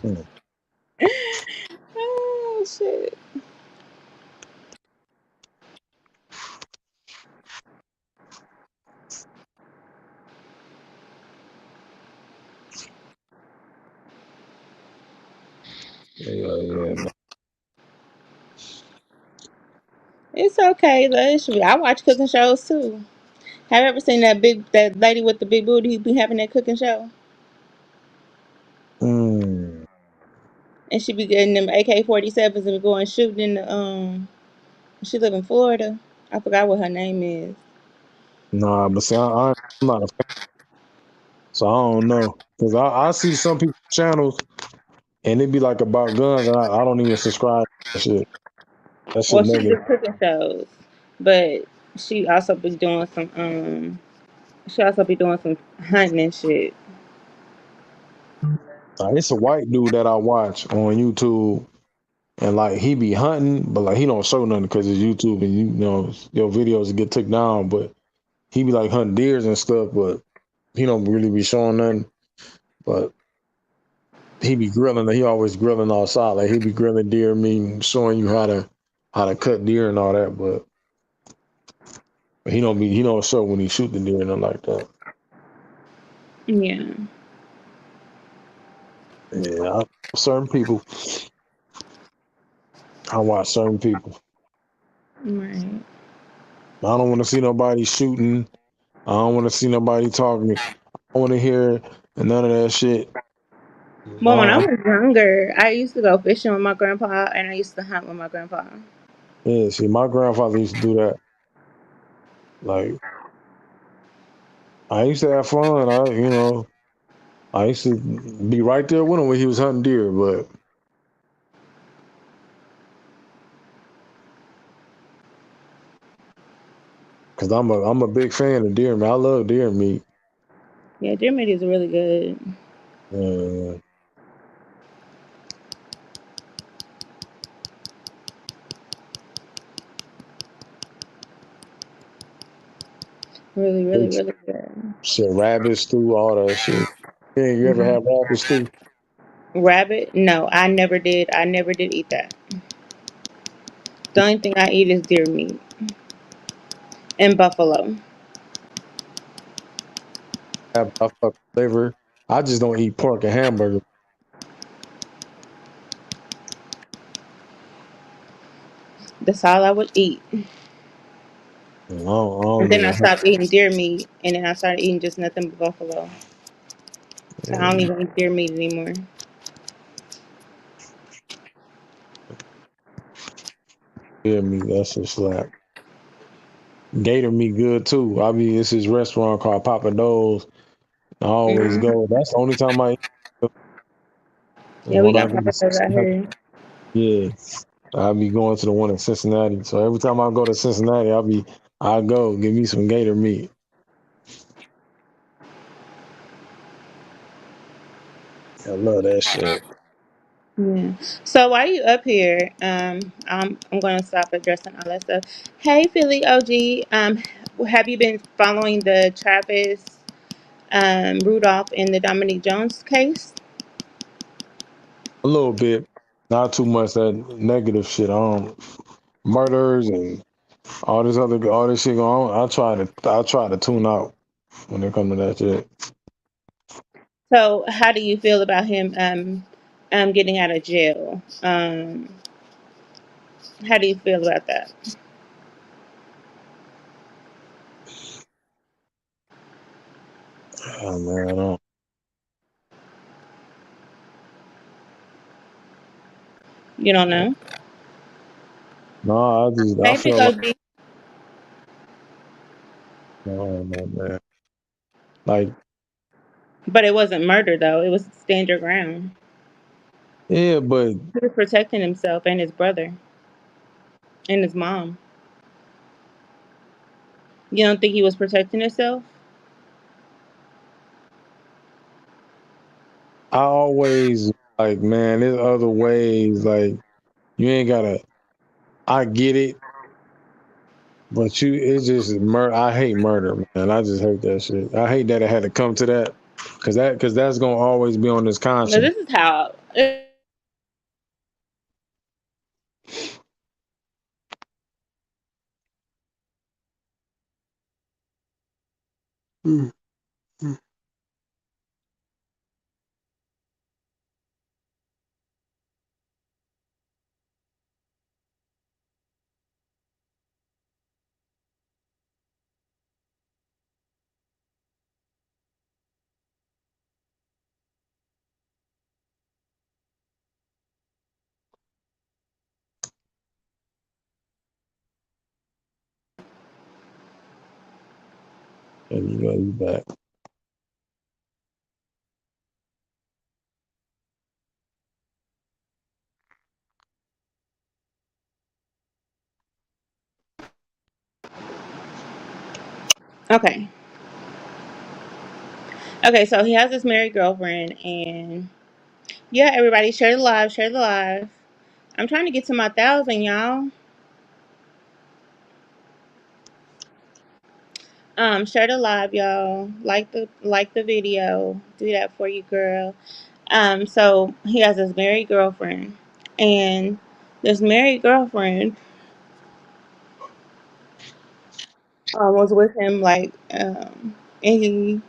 Yeah, oh shit. yeah. It's okay. I watch cooking shows too. Have you ever seen that lady with the big booty who be having that cooking show? and she be getting them AK-47s and going shooting in the She live in Florida. I forgot what her name is. Nah, but see, I'm not a fan, so I don't know. Cause I see some people's channels and it be like about guns, and I don't even subscribe to that shit. That shit Well, she negative. do cooking shows, but she also be doing some she also be doing some hunting and shit. It's a white dude that I watch on YouTube, and like he be hunting, but like he don't show nothing because it's YouTube, and you know your videos get took down. But he be like hunting deers and stuff, but he don't really be showing nothing. But he be grilling. He always grilling outside. Like he be grilling deer meat, showing you how to cut deer and all that. But he don't show when he shoot the deer and nothing like that. Yeah, Yeah, certain people. I watch certain people. right. I don't want to see nobody shooting. I don't want to see nobody talking. I don't want to hear none of that shit. Well, when I I'm, was younger, I used to go fishing with my grandpa, and I used to hunt with my grandpa. yeah, see, my grandfather used to do that. Like, I used to have fun. I used to be right there with him when he was hunting deer. But because I'm a big fan of deer meat. I love deer meat. Yeah, deer meat is really good. Uh, Really, really, really good. shit, rabbit stew, all that shit. Yeah, you ever Hmm. have rabbit stew? Rabbit? No, I never did. I never did eat that. The only thing I eat is deer meat and buffalo. I fuck liver. I just don't eat pork and hamburger. That's all I would eat. I And don't then I even have stopped eating deer meat, and then I started eating just nothing but buffalo. So I don't even eat deer meat anymore. deer meat. That's just slap. Gator meat good too. It's this restaurant called Papa Do's. I always Hmm. go. That's the only time I eat Yeah, we when I got go to Papa's out Cincinnati. here. Yeah, I'll be going to the one in Cincinnati. So every time I go to Cincinnati, I go give me some gator meat. I love that shit. Yeah. So while you up here, I'm gonna stop addressing all that stuff. Hey, Philly OG, have you been following the Travis Rudolph and the Dominique Jones case? A little bit, not too much that negative shit. Murders and all this shit going on. I try to tune out when it comes to that shit. So how do you feel about him getting out of jail? How do you feel about that? Oh man, I don't. You don't know? No, I Hey, Big feel like OG. no, no, man. Like, But it wasn't murder though. It was stand your ground. yeah, but He was protecting himself and his brother and his mom. You don't think he was protecting himself? I always like, man, there's other ways. Like, you ain't gotta. I get it, but it's just murder. I hate murder, man. I just hate that shit. I hate that it had to come to that, because that's gonna always be on this No, conscience. this is how. Mm, mm. And you got you back. Okay. Okay, so he has this married girlfriend, and yeah, everybody share the live, share the live. I'm trying to get to my 1,000, y'all. Share the live, y'all. Like the video. Do that for you, girl. So he has this married girlfriend, and this married girlfriend was with him and he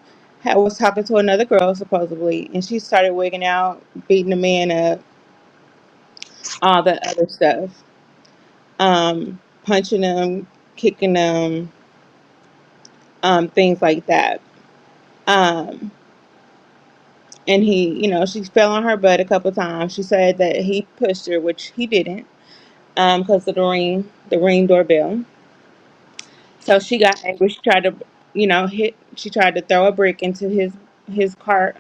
was talking to another girl supposedly, and she started wigging out, beating the man up, all the other stuff, punching him, kicking him, things like that. Um, and she fell on her butt a couple times. She said that he pushed her, which he didn't, because of the ring doorbell. So she got angry. She tried to, hit. She tried to throw a brick into his car,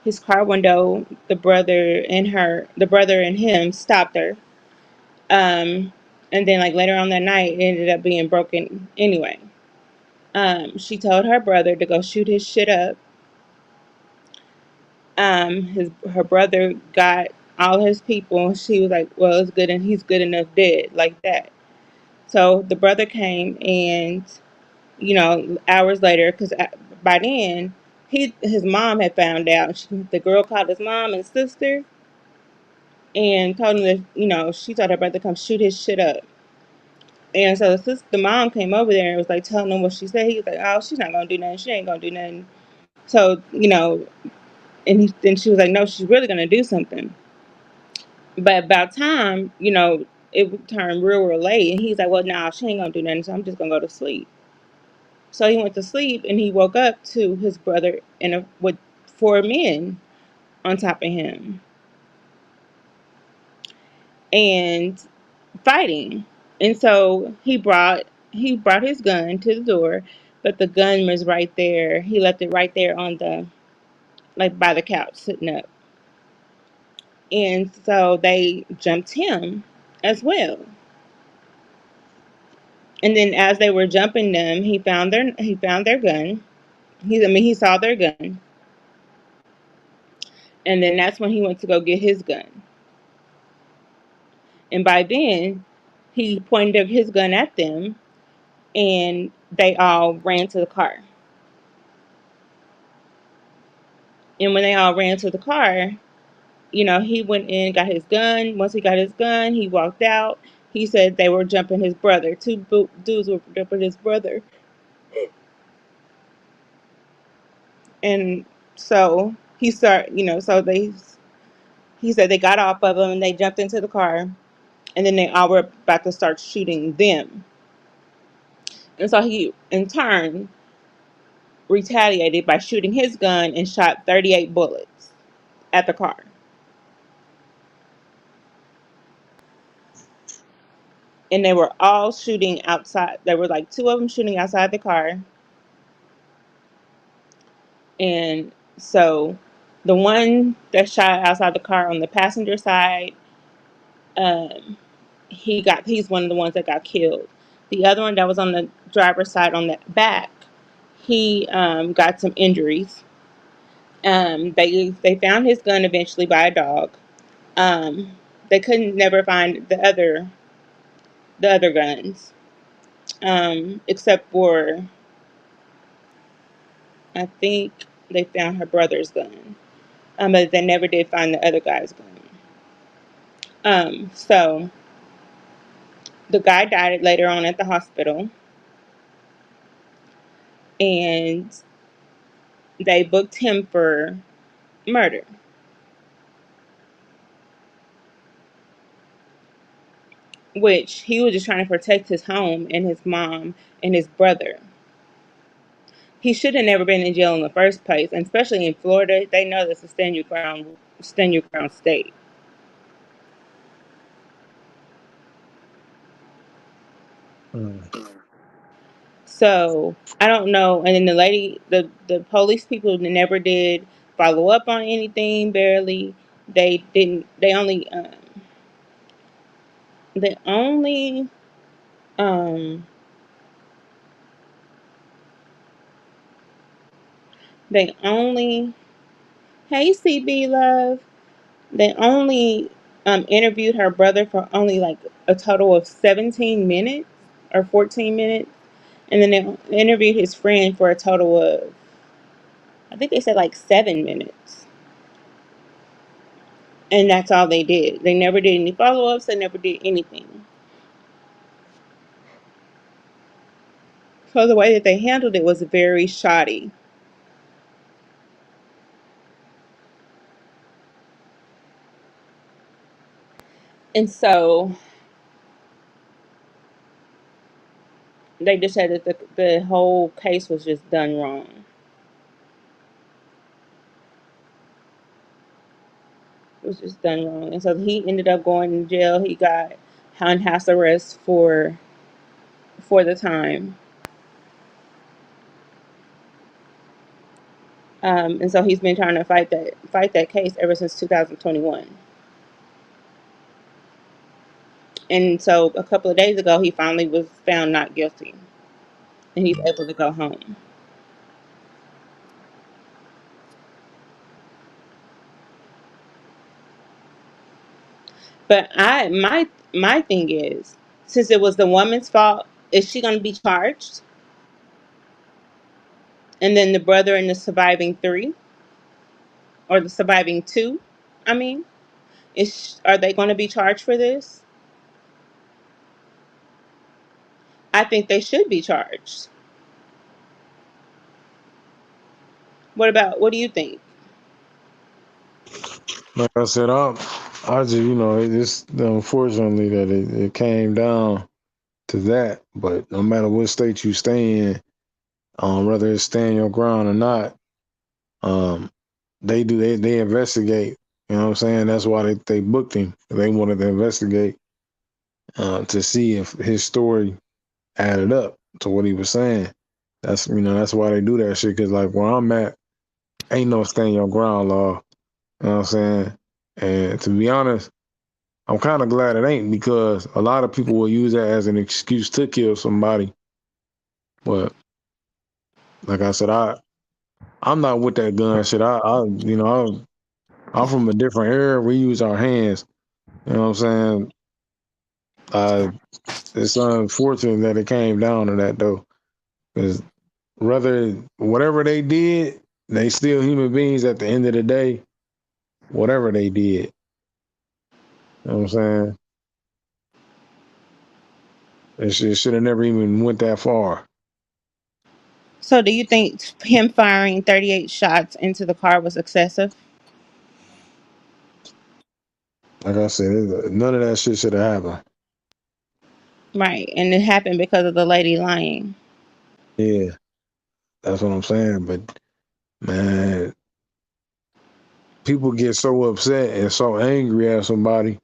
his car window. The brother and him stopped her. And then like later on that night, it ended up being broken anyway. She told her brother to go shoot his shit up. Her brother got all his people. She was like, "Well, it's good, and he's good enough dead," like that. So the brother came, and hours later, because by then his mom had found out. The girl called his mom and sister and told him that she told her brother to come shoot his shit up. And so the mom came over there and was like telling him what she said. He was like, "Oh, she's not gonna do nothing. She ain't gonna do nothing." So then she was like, "No, she's really gonna do something." But about time, it turned real late, and he's like, "Well, nah, she ain't gonna do nothing, so I'm just gonna go to sleep." So he went to sleep, and he woke up to his brother with four men on top of him and fighting. And so he brought his gun to the door, but the gun was right there. He left it right there on the like by the couch sitting up. And so they jumped him as well. And then as they were jumping them, he found their gun. He saw their gun. And then that's when he went to go get his gun. And by then, he pointed his gun at them, and they all ran to the car. And when they all ran to the car, he went in, got his gun. Once he got his gun, he walked out. He said they were jumping his brother. Two dudes were jumping his brother. And so he said they got off of him and they jumped into the car. And then they all were about to start shooting them. And so he, in turn, retaliated by shooting his gun and shot 38 bullets at the car. And they were all shooting outside. There were like two of them shooting outside the car. And so the one that shot outside the car on the passenger side, um, he's one of the ones that got killed. The other one that was on the driver's side on the back, he got some injuries. They found his gun eventually by a dog. Um, they couldn't never find the other guns, except for I think they found her brother's gun, but they never did find the other guy's gun. So the guy died later on at the hospital, and they booked him for murder, which he was just trying to protect his home and his mom and his brother. He should have never been in jail in the first place, and especially in Florida, they know that's a stand your ground state. So I don't know. And then the police people never did follow up on anything. Barely. They didn't. They only um they only. Hey, CB love. They only interviewed her brother for only like a total of 17 minutes or 14 minutes, and then they interviewed his friend for a total of, I think they said like 7 minutes. And that's all they did. They never did any follow ups. They never did anything. So the way that they handled it was very shoddy. And so they just said that the whole case was just done wrong. It was just done wrong. And so he ended up going in jail. He got house arrest for the time. And so he's been trying to fight that case ever since 2021. And so a couple of days ago, he finally was found not guilty, and he's able to go home. But my thing is, since it was the woman's fault, is she going to be charged? And then the brother and the surviving three, or the surviving two, I mean, are they going to be charged for this? I think they should be charged. What do you think? Like I said, I just it's unfortunately that it came down to that. But no matter what state you stay in, whether it's stand your ground or not, um, they investigate. You know what I'm saying? That's why they booked him. They wanted to investigate to see if his story added up to what he was saying. That's why they do that shit. Cause like where I'm at, ain't no stand your ground law. You know what I'm saying? And to be honest, I'm kind of glad it ain't because a lot of people will use that as an excuse to kill somebody. But like I said, I'm not with that gun shit. I'm from a different era. We use our hands. You know what I'm saying? Uh, it's unfortunate that it came down to that though, because whatever they did, they still human beings at the end of the day. Whatever they did, you know what I'm saying? It should have never even went that far. So, do you think him firing 38 shots into the car was excessive? Like I said, none of that shit should have happened. Right, and it happened because of the lady lying. Yeah, that's what I'm saying. But man, people get so upset and so angry at somebody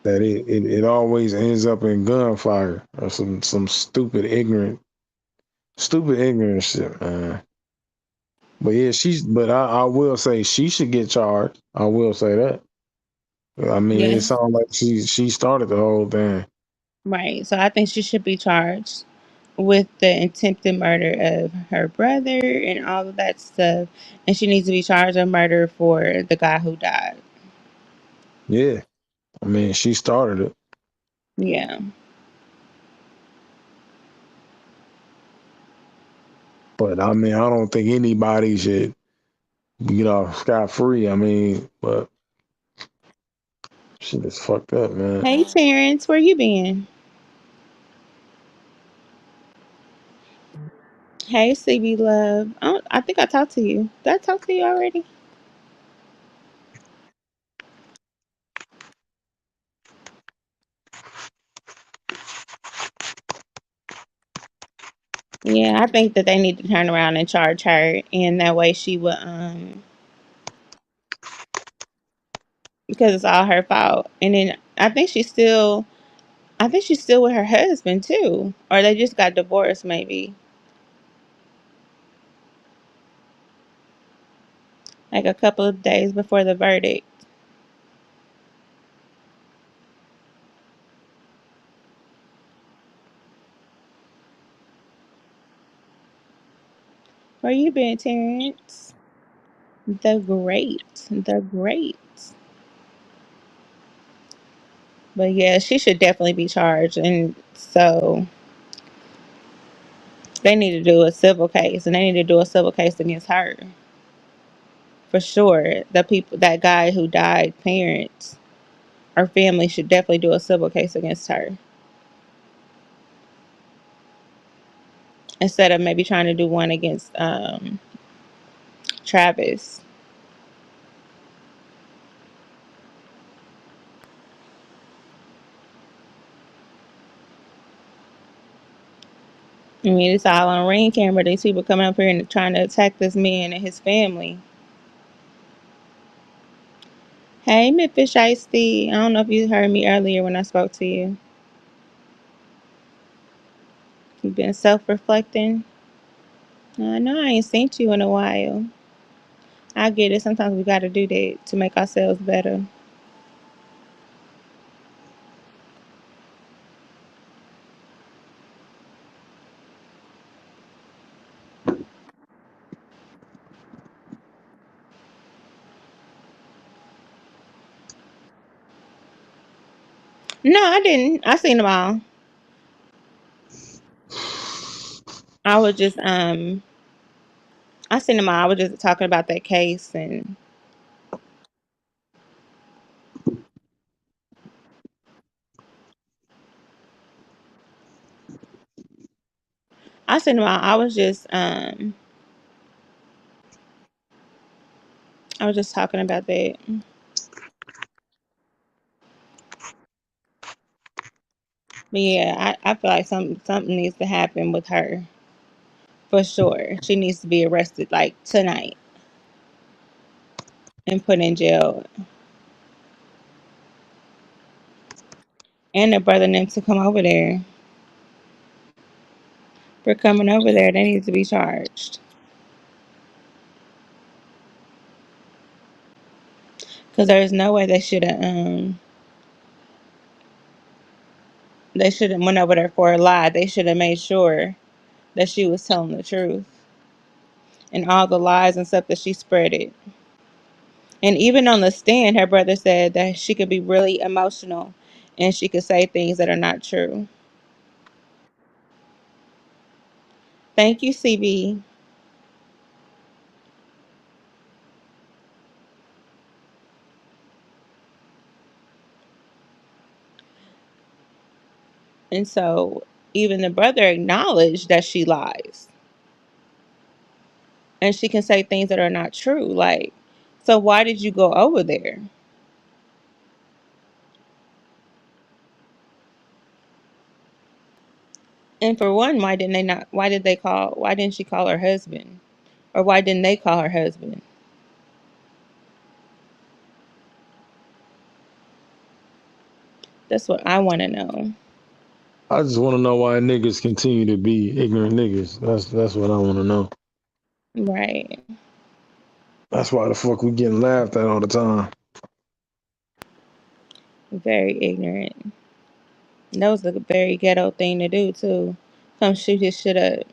that it always ends up in gunfire or some stupid ignorant shit, man. But yeah, I will say she should get charged. I will say that. I mean, it Yes. sounds like she started the whole thing. Right. So I think she should be charged with the attempted murder of her brother and all of that stuff. And she needs to be charged of murder for the guy who died. Yeah, I mean, she started it. Yeah. But I mean, I don't think anybody should get off scot free. I mean, but shit is fucked up, man. Hey Terrence, where you been? Hey CB Love. I think I talked to you. Did I talk to you already? Yeah, I think that they need to turn around and charge her, and that way she would because it's all her fault. And then I think she's still I think she's still with her husband too, or they just got divorced maybe, like a couple of days before the verdict. Where you been, Terrence? The great, the great. But yeah, she should definitely be charged, and so they need to do a civil case, and they need to do a civil case against her for sure. The people, that guy who died, parents or family should definitely do a civil case against her instead of maybe trying to do one against Travis. I mean, it's all on ring camera. These people coming up here and trying to attack this man and his family. Hey, Memphis Shiesty. I don't know if you heard me earlier when I spoke to you. You've been self-reflecting. I know I ain't seen you in a while. I get it. Sometimes we got to do that to make ourselves better. No, I didn't. I seen them all. I was just I seen them all. I was just talking about that case, and I seen them all. I was just talking about that. But yeah, I feel like something needs to happen with her for sure. She needs to be arrested like tonight and put in jail. And the brother and them to come over there. For coming over there, they need to be charged. Because there's no way they should have went over there for a lie. They should have made sure that she was telling the truth and all the lies and stuff that she spreaded. And even on the stand, her brother said that she could be really emotional and she could say things that are not true. Thank you, CB. And so even the brother acknowledged that she lies and she can say things that are not true. Like, so why did you go over there? And for one, why didn't she call her husband? Or why didn't they call her husband? That's what I want to know. I just want to know why niggas continue to be ignorant niggas. That's what I want to know. Right. That's why the fuck we getting laughed at all the time. Very ignorant. That was a very ghetto thing to do, too. Come shoot his shit up.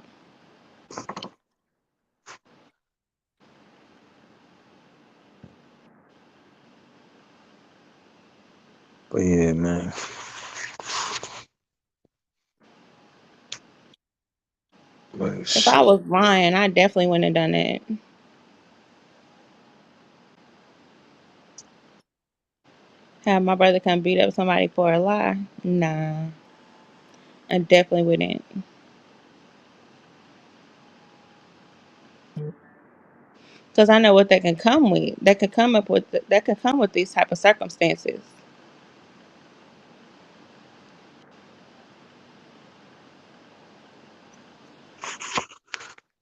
But yeah, man. But If I shit. was lying, I definitely wouldn't have done that. Have my brother come beat up somebody for a lie? Nah, I definitely wouldn't. Because I know what that can come with. That can come with these type of circumstances.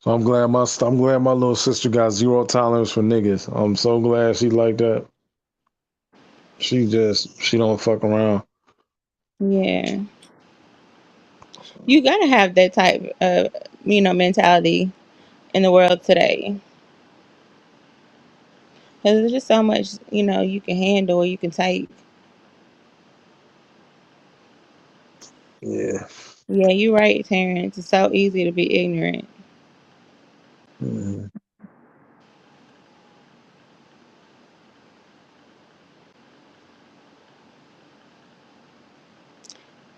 So I'm glad my little sister got zero tolerance for niggas. I'm so glad she like that. She don't fuck around. Yeah. You gotta have that type of mentality in the world today. Because there's just so much you can handle, you can take. Yeah. Yeah, you're right, Terrence. It's so easy to be ignorant. Mhm.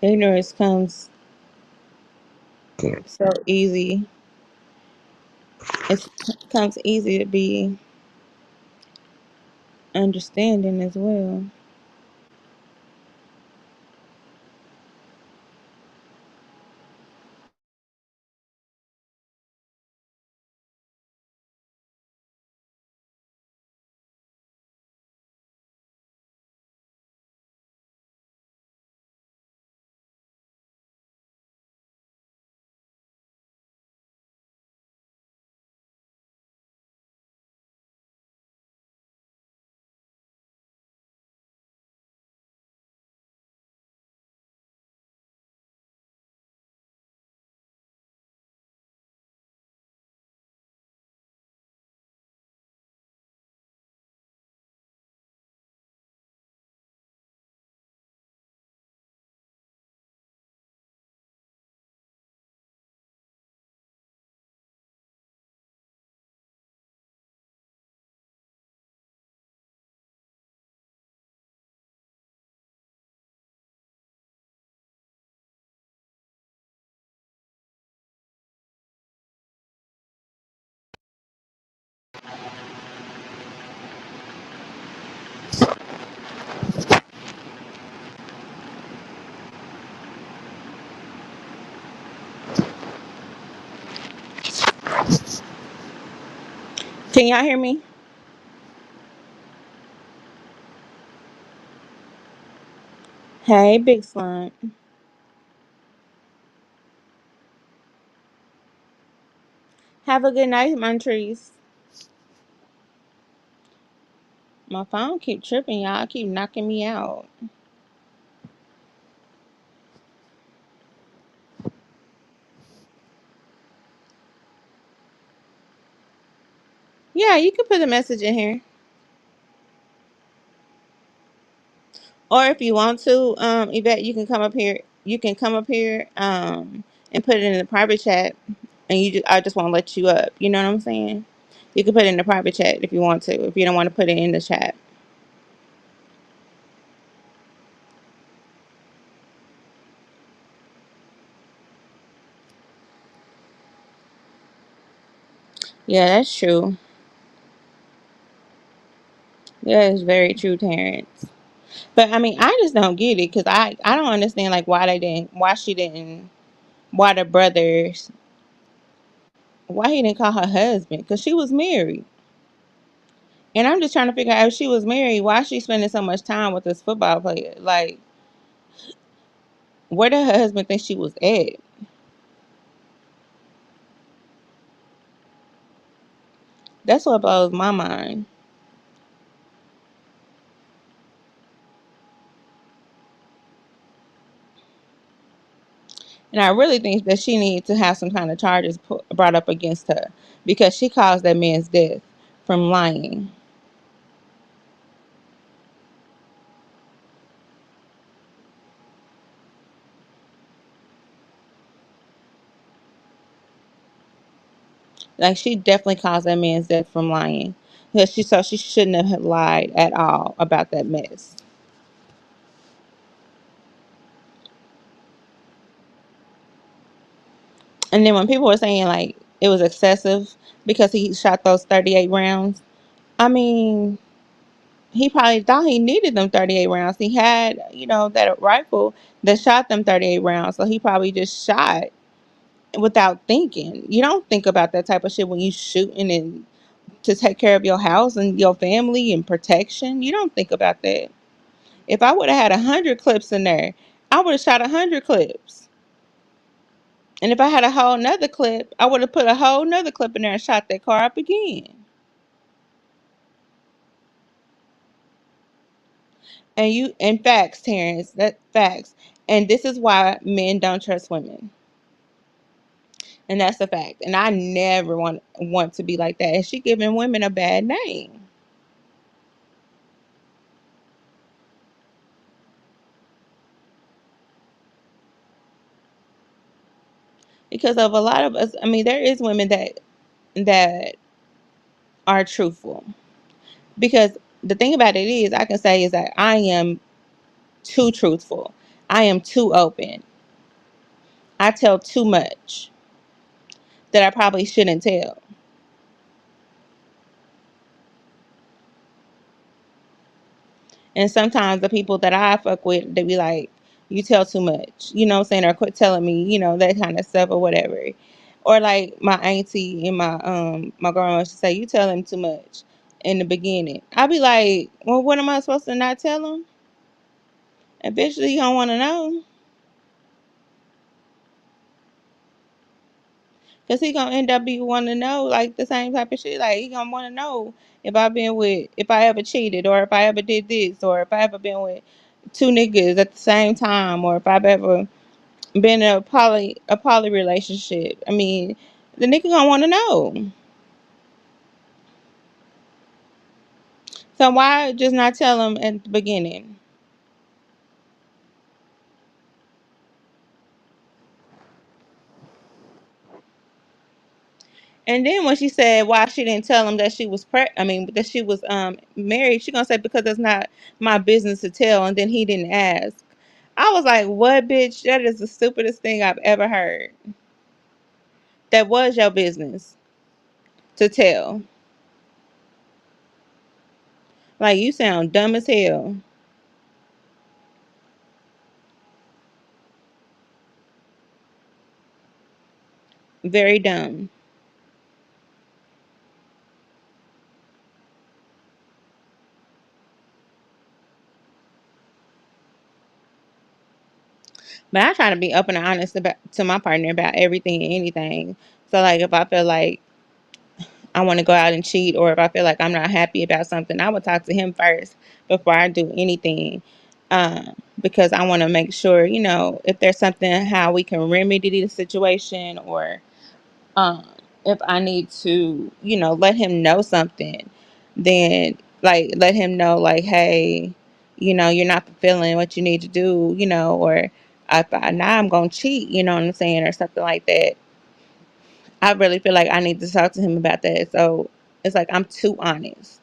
Ignorance comes so easy. It comes easy to be understanding as well. Can y'all hear me? Hey, Big Slump. Have a good night, Montrese. My phone keep tripping, y'all. Keep knocking me out. Yeah, you can put a message in here. Or if you want to, Yvette, you can come up here. You can come up here, and put it in the private chat. And I just won't let you up. You know what I'm saying? You can put it in the private chat if you want to. If you don't want to put it in the chat. Yeah, that's true. That is very true, Terrence. But I mean, I just don't get it because I don't understand like why she didn't, why the brothers, why he didn't call her husband because she was married. And I'm just trying to figure out if she was married, why is she spending so much time with this football player? Like, where did her husband think she was at? That's what blows my mind. And I really think that she needs to have some kind of charges brought up against her because she caused that man's death from lying. Like, she definitely caused that man's death from lying. Because she shouldn't have lied at all about that mess. And then when people were saying like it was excessive because he shot those 38 rounds, I mean, he probably thought he needed them 38 rounds. He had, that rifle that shot them 38 rounds. So he probably just shot without thinking. You don't think about that type of shit when you shooting and to take care of your house and your family and protection. You don't think about that. If I would have had 100 clips in there, I would have shot 100 clips. And if I had a whole nother clip, I would have put a whole nother clip in there and shot that car up again. And facts, Terrence, that facts. And this is why men don't trust women. And that's a fact. And I never want to be like that. And she giving women a bad name. Because of a lot of us, I mean, there is women that are truthful. Because the thing about it is, I can say is that I am too truthful. I am too open. I tell too much that I probably shouldn't tell. And sometimes the people that I fuck with, they be like, you tell too much, you know what I'm saying? Or quit telling me, that kind of stuff or whatever. Or like my auntie and my grandma used to say, you tell him too much in the beginning. I'll be like, well, what am I supposed to not tell him? Eventually, you don't want to know. Cause he gonna end up be wanting to know like the same type of shit. Like he gonna want to know if I ever cheated, or if I ever did this, or if I ever been with two niggas at the same time, or if I've ever been in a poly relationship. I mean, the nigga gonna want to know. So why just not tell him at the beginning? And then when she said why she didn't tell him that she was that she was married, she gonna say because it's not my business to tell. And then he didn't ask. I was like, what, bitch? That is the stupidest thing I've ever heard. That was your business to tell. Like, you sound dumb as hell. Very dumb. But I try to be open and honest to my partner about everything and anything. So, like, if I feel like I want to go out and cheat, or if I feel like I'm not happy about something, I would talk to him first before I do anything. Because I want to make sure, if there's something how we can remedy the situation, or um, if I need to, let him know something, then like let him know, like, hey, you're not fulfilling what you need to do, or now I'm gonna cheat, you know what I'm saying, or something like that. I really feel like I need to talk to him about that. So it's like I'm too honest.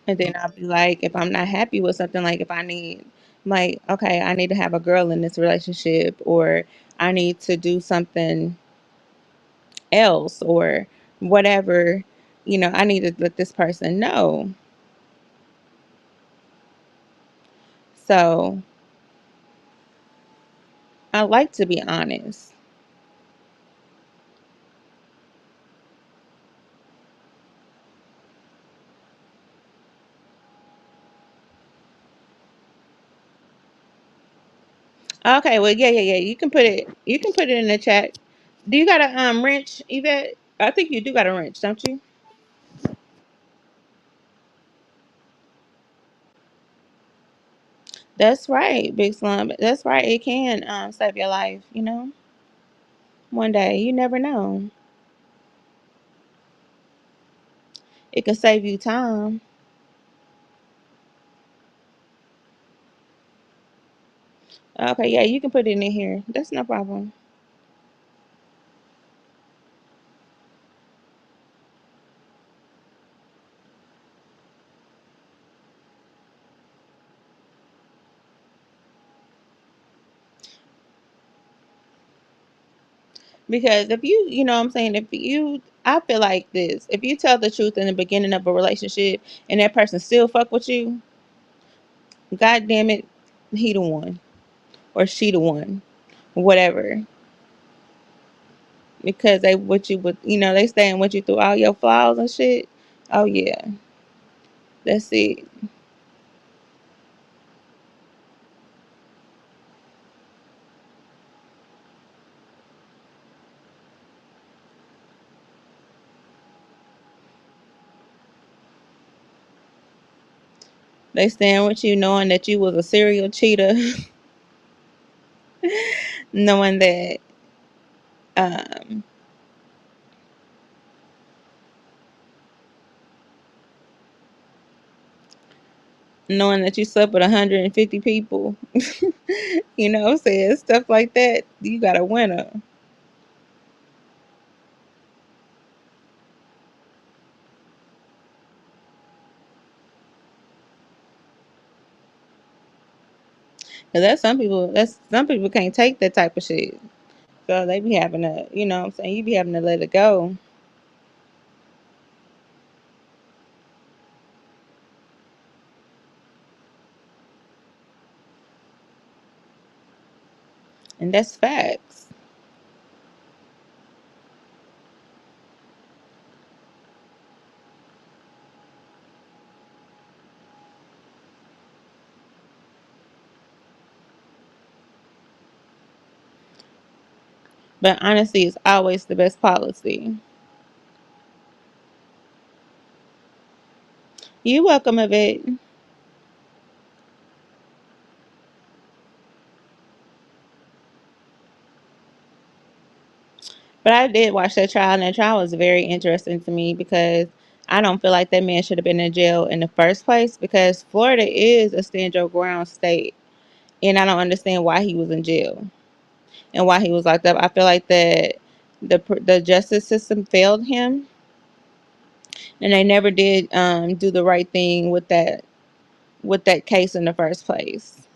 And then I'll be like, if I'm not happy with something, like if I need, like, okay, I need to have a girl in this relationship, or I need to do something else, or whatever, I need to let this person know. So I like to be honest. Okay, well, yeah, yeah, yeah. You can put it in the chat. Do you got a wrench, Yvette? I think you do got a wrench, don't you? That's right, Big Slum. That's right. It can save your life, one day. You never know. It can save you time. Okay, yeah, you can put it in here. That's no problem. Because if you know what I'm saying, I feel like this. If you tell the truth in the beginning of a relationship and that person still fuck with you, god damn it, he the one or she the one, whatever. Because they with you with they staying with you through all your flaws and shit. Oh yeah, that's it. They stand with you knowing that you was a serial cheater, knowing that um, knowing that you slept with 150 people. You know what I'm saying? Stuff like that. You got a winner. Cause that's some people can't take that type of shit. So they be having to, you know what I'm saying? You be having to let it go. And that's facts. But honesty is always the best policy. You welcome of it. But I did watch that trial, and that trial was very interesting to me because I don't feel like that man should have been in jail in the first place because Florida is a stand your ground state. And I don't understand why he was in jail and why he was locked up. I feel like that the justice system failed him, and they never did do the right thing with that case in the first place.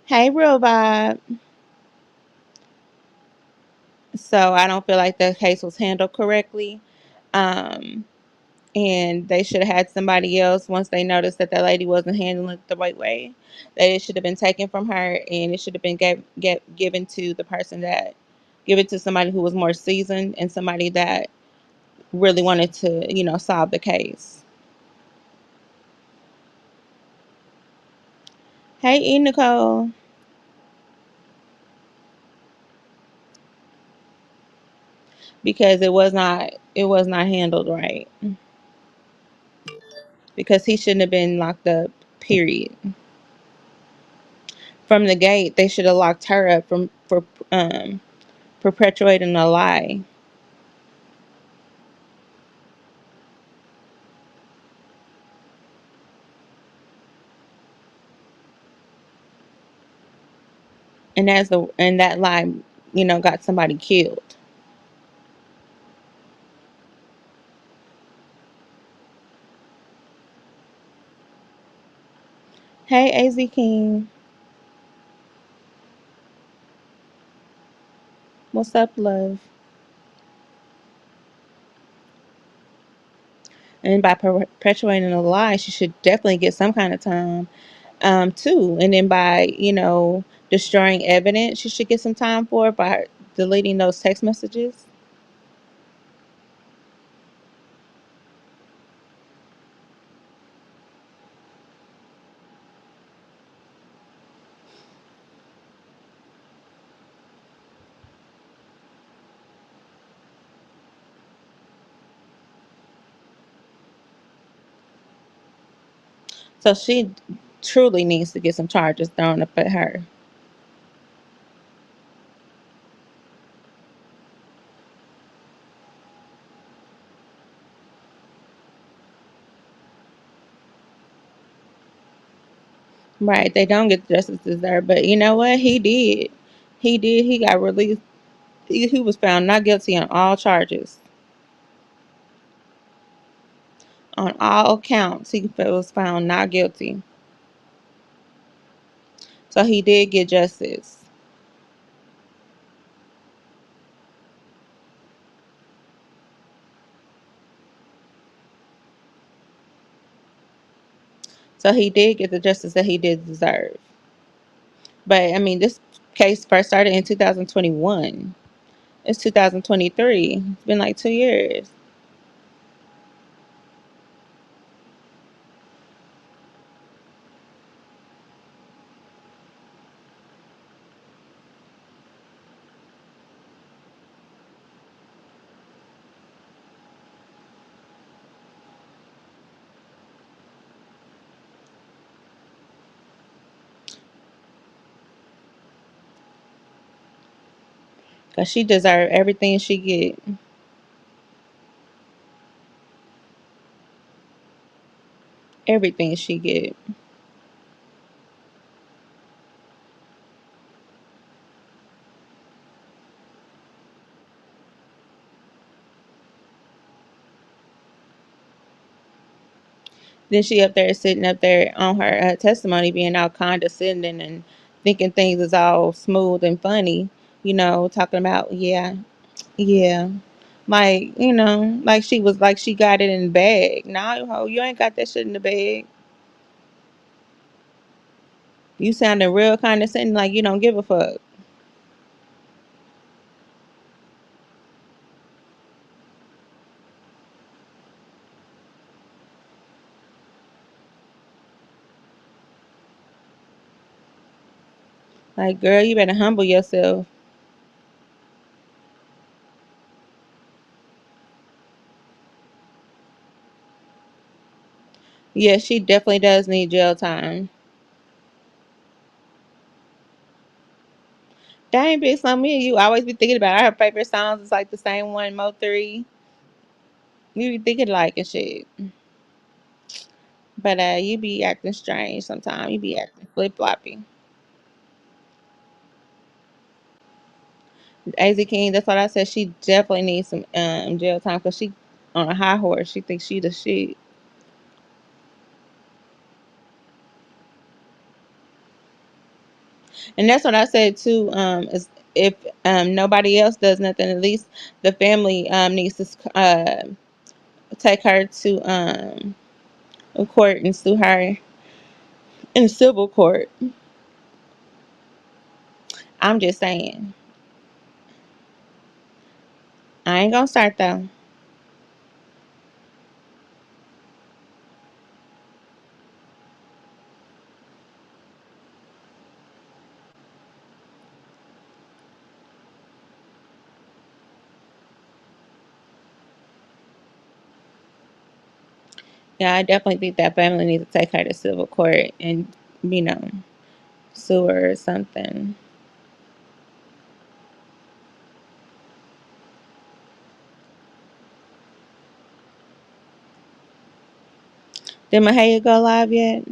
Hey, real vibe. So I don't feel like the case was handled correctly. Um, and they should have had somebody else once they noticed that the lady wasn't handling it the right way. That it should have been taken from her and it should have been given to the person that give it to somebody who was more seasoned and somebody that really wanted to, you know, solve the case. Hey, Nicole, because it was not handled right because he shouldn't have been locked up. Period. From the gate, they should have locked her up for um, perpetuating a lie. And that lie, you know, got somebody killed. Hey, Az King, what's up, love? And by perpetuating a lie, she should definitely get some kind of time, too. And then by, you know, destroying evidence, she should get some time for it by deleting those text messages. So she truly needs to get some charges thrown up at her. Right? They don't get the justice deserved, but you know what? He did. He did. He got released. He was found not guilty on all charges. On all counts, he was found not guilty. So he did get justice. So he did get the justice that he did deserve. But I mean, this case first started in 2021. It's 2023. It's been like 2 years. Cause she deserve everything she get. Everything she get. Then she up there sitting up there on her testimony being all condescending and thinking things is all smooth and funny. Talking about yeah, yeah. Like, like she was like she got it in the bag. Nah, ho, you ain't got that shit in the bag. You sounding real condescending like you don't give a fuck. Like, girl, you better humble yourself. Yeah, she definitely does need jail time. Dang, bitch, like me and you always be thinking about her favorite songs. It's like the same one, Mo 3. You be thinking like and shit. But you be acting strange sometimes. You be acting flip floppy. AZ King, that's what I said. She definitely needs some jail time because she on a high horse. She thinks she the shit. And that's what I said too. Is if nobody else does nothing, at least the family needs to take her to court and sue her in civil court. I'm just saying. I ain't gonna start though. Yeah, I definitely think that family needs to take her to civil court and you know sue her or something. Did Mahaya go live yet?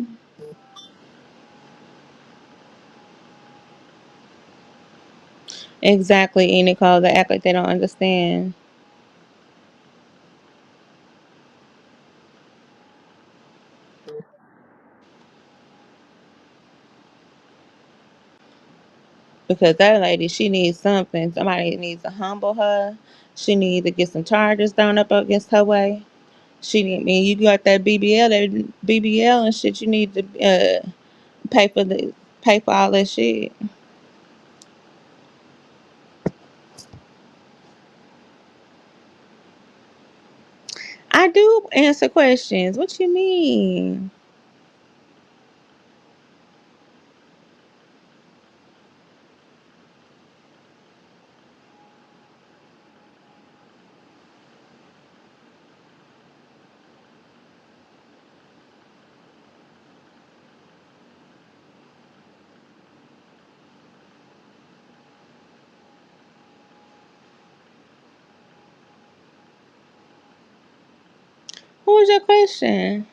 Exactly, E. Nicole. They act like they don't understand. Because that lady, she needs something. Somebody needs to humble her. She needs to get some charges thrown up against her way. I mean, you got that BBL and shit. You need to pay for the pay for all that shit. I do answer questions. What you mean? What was your question?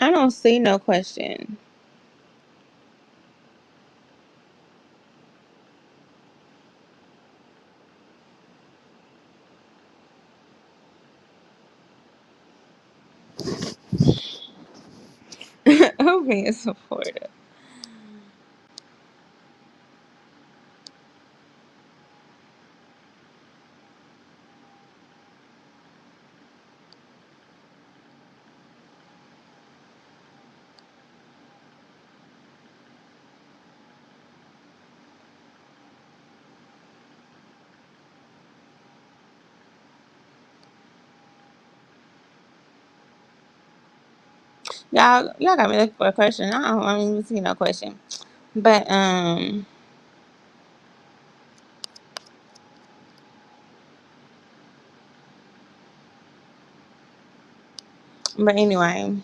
I don't see no question. I'm being supportive. Y'all got me looking for a question. I don't even see no question. But But anyway,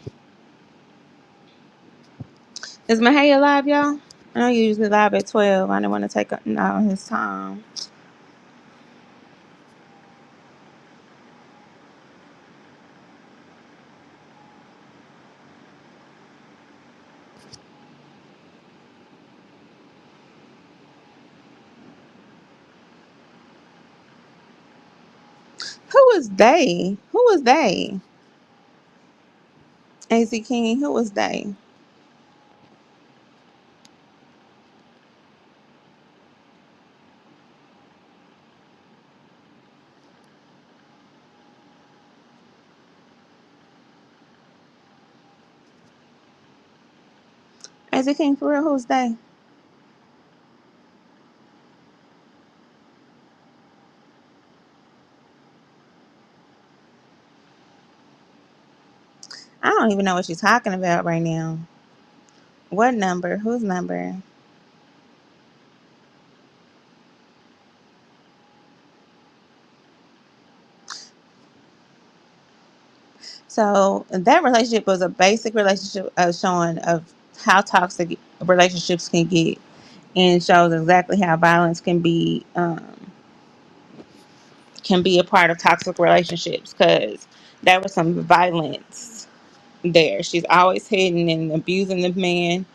is Mahaya live, y'all? I know you usually live at 12. I didn't want to take up all his time. Who was they? Who was they? AC King, who was they? AC King, for real, who's they? I don't even know what she's talking about right now. What number? Whose number? So that relationship was a basic relationship of showing of how toxic relationships can get, and shows exactly how violence can be a part of toxic relationships. Because there was some violence there. She's always hitting and abusing the man,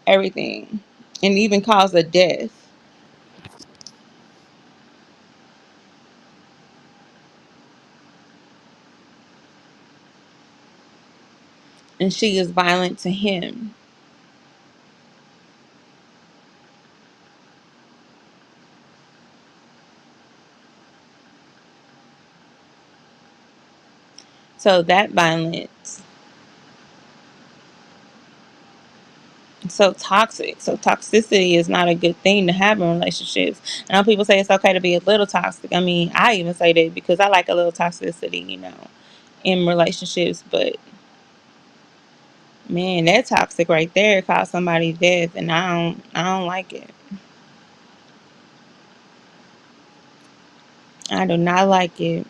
everything, and even caused a death. And she is violent to him. So that violence, so toxic. So toxicity is not a good thing to have in relationships. I know people say it's okay to be a little toxic. I mean, I even say that because I like a little toxicity, in relationships. But man, that toxic right there caused somebody's death, and I don't like it. I do not like it.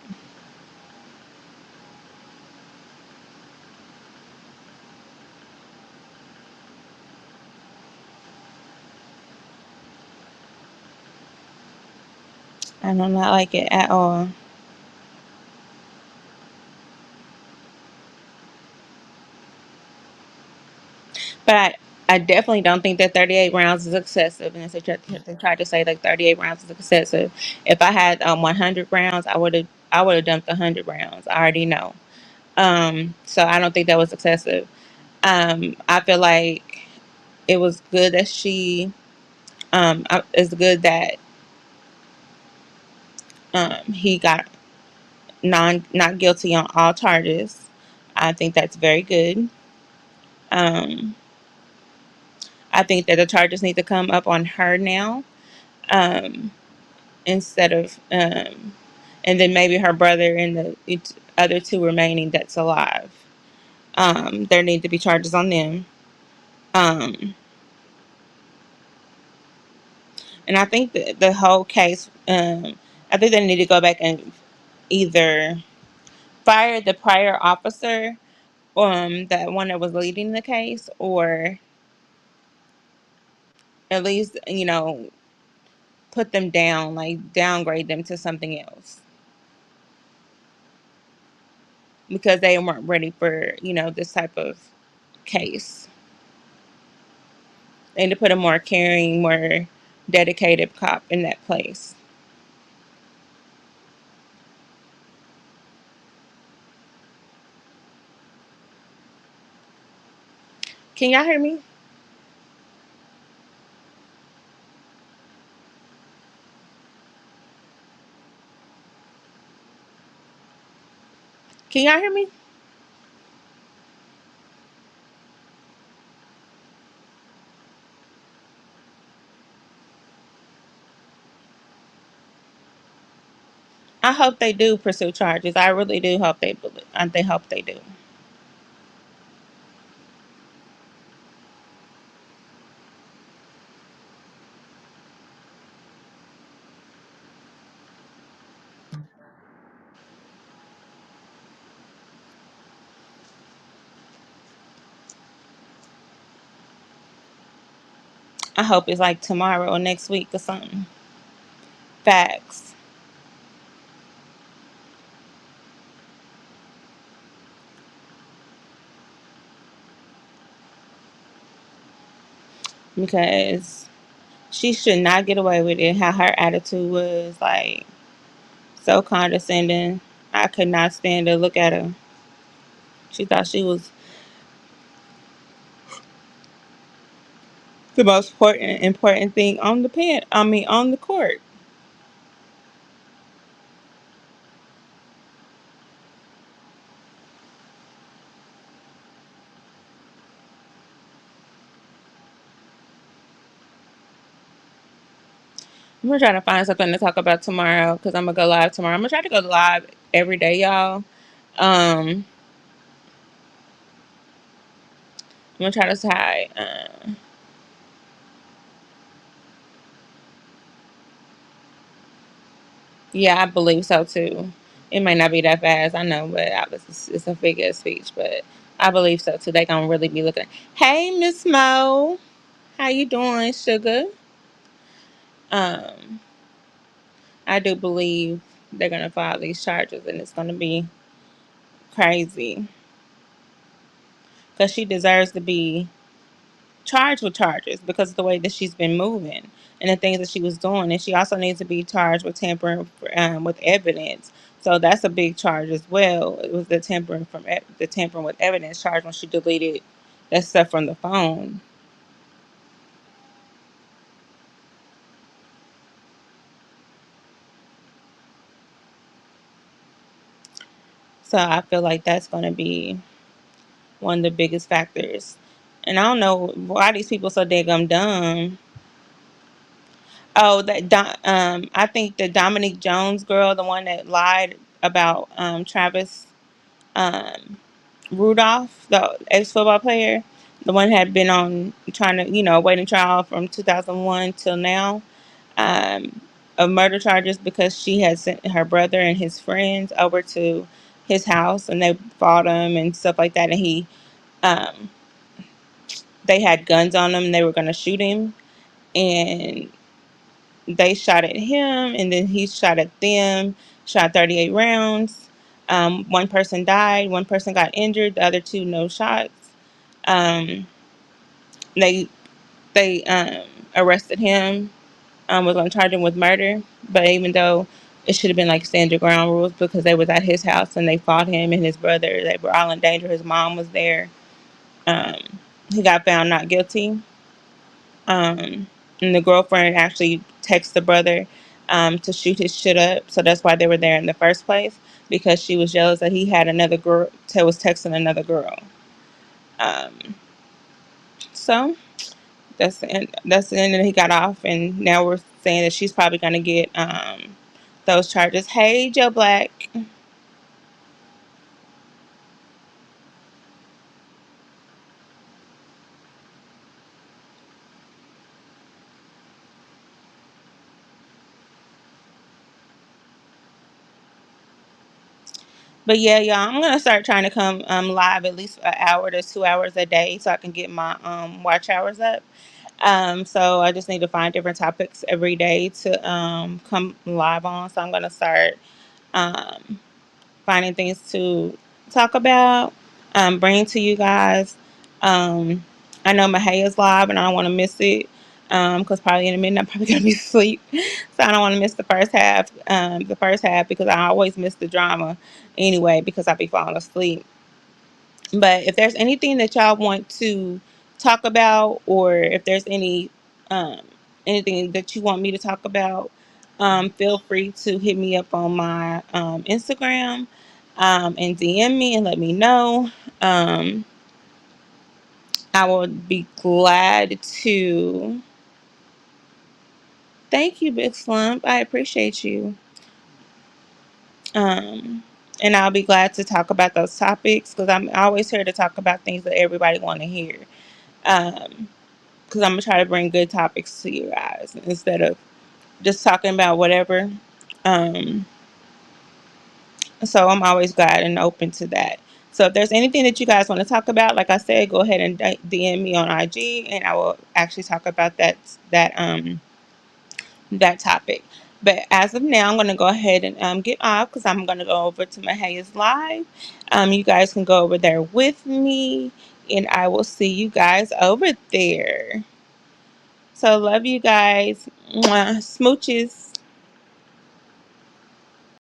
I do not like it at all. But I definitely don't think that 38 rounds is excessive. And they tried to say like 38 rounds is excessive. If I had 100 rounds, I would have dumped 100 rounds. I already know. So I don't think that was excessive. I feel like it was good that it's good that he got not guilty on all charges. I think that's very good. Um, I think that the charges need to come up on her now. Um, Instead of and then maybe her brother and the other two remaining that's alive. There need to be charges on them. Um, and I think the whole case, I think they need to go back and either fire the prior officer, that one that was leading the case, or at least put them down, like downgrade them to something else because they weren't ready for this type of case. They need to put a more caring, more dedicated cop in that place. Can y'all hear me? Can y'all hear me? I hope they do pursue charges. I really do hope they hope they do. I hope it's like tomorrow or next week or something. Facts. Because she should not get away with it. How her attitude was like so condescending. I could not stand to look at her. She thought she was the most important thing on the pen. I mean, on the court. I'm gonna try to find something to talk about tomorrow because I'm gonna go live tomorrow. I'm gonna try to go live every day, y'all. I'm gonna try to try. Yeah, I believe so too. It may not be that fast, I know, but it's a figure of speech. But I believe so too. They gonna really be looking. Hey, Miss Mo, how you doing, sugar? Um, I do believe they're gonna file these charges, and it's gonna be crazy because she deserves to be charged with charges because of the way that she's been moving and the things that she was doing. And she also needs to be charged with tampering with evidence. So that's a big charge as well. It was the tampering with evidence charge when she deleted that stuff from the phone. So I feel like that's going to be one of the biggest factors. And I don't know why these people so daggum dumb. Oh, I think the Dominique Jones girl, the one that lied about Travis um, Rudolph, the ex football player, the one had been on trying to, waiting trial from 2001 till now, um, of murder charges because she had sent her brother and his friends over to his house and they fought him and stuff like that. And um, they had guns on him and they were going to shoot him. And they shot at him and then he shot at them, shot 38 rounds. One person died, one person got injured, the other two no shots. Um, they they arrested him. Was going to charge him with murder, but even though it should have been like standard ground rules because they was at his house and they fought him and his brother. They were all in danger. His mom was there. Um, he got found not guilty. And the girlfriend actually texted the brother to shoot his shit up. So that's why they were there in the first place because she was jealous that he had another girl, was texting another girl. Um, so that's the end. That's the end. And he got off, and now we're saying that she's probably going to get those charges. Hey, Joe Black. But yeah, y'all, I'm gonna start trying to come live at least an hour to 2 hours a day so I can get my watch hours up. So I just need to find different topics every day to come live on. So I'm gonna start um, finding things to talk about, bring to you guys. Um, I know Mahey is live, and I don't want to miss it because probably in a minute I'm probably gonna be asleep, so I don't want to miss the first half. The first half because I always miss the drama anyway because I be falling asleep. But if there's anything that y'all want to talk about, or if there's um, anything that you want me to talk about, feel free to hit me up on my Instagram and DM me and let me know. Um, I would be glad to. Thank you, Big Slump. I appreciate you. Um, and I'll be glad to talk about those topics because I'm always here to talk about things that everybody want to hear. Um, because I'm gonna try to bring good topics to you guys instead of just talking about whatever. Um, so I'm always glad and open to that. So if there's anything that you guys want to talk about, like I said, go ahead and DM me on IG, and I will actually talk about that topic. But as of now, I'm going to go ahead and get off because I'm going to go over to Mahaya's live. You guys can go over there with me, and I will see you guys over there. So love you guys. Mwah. Smooches.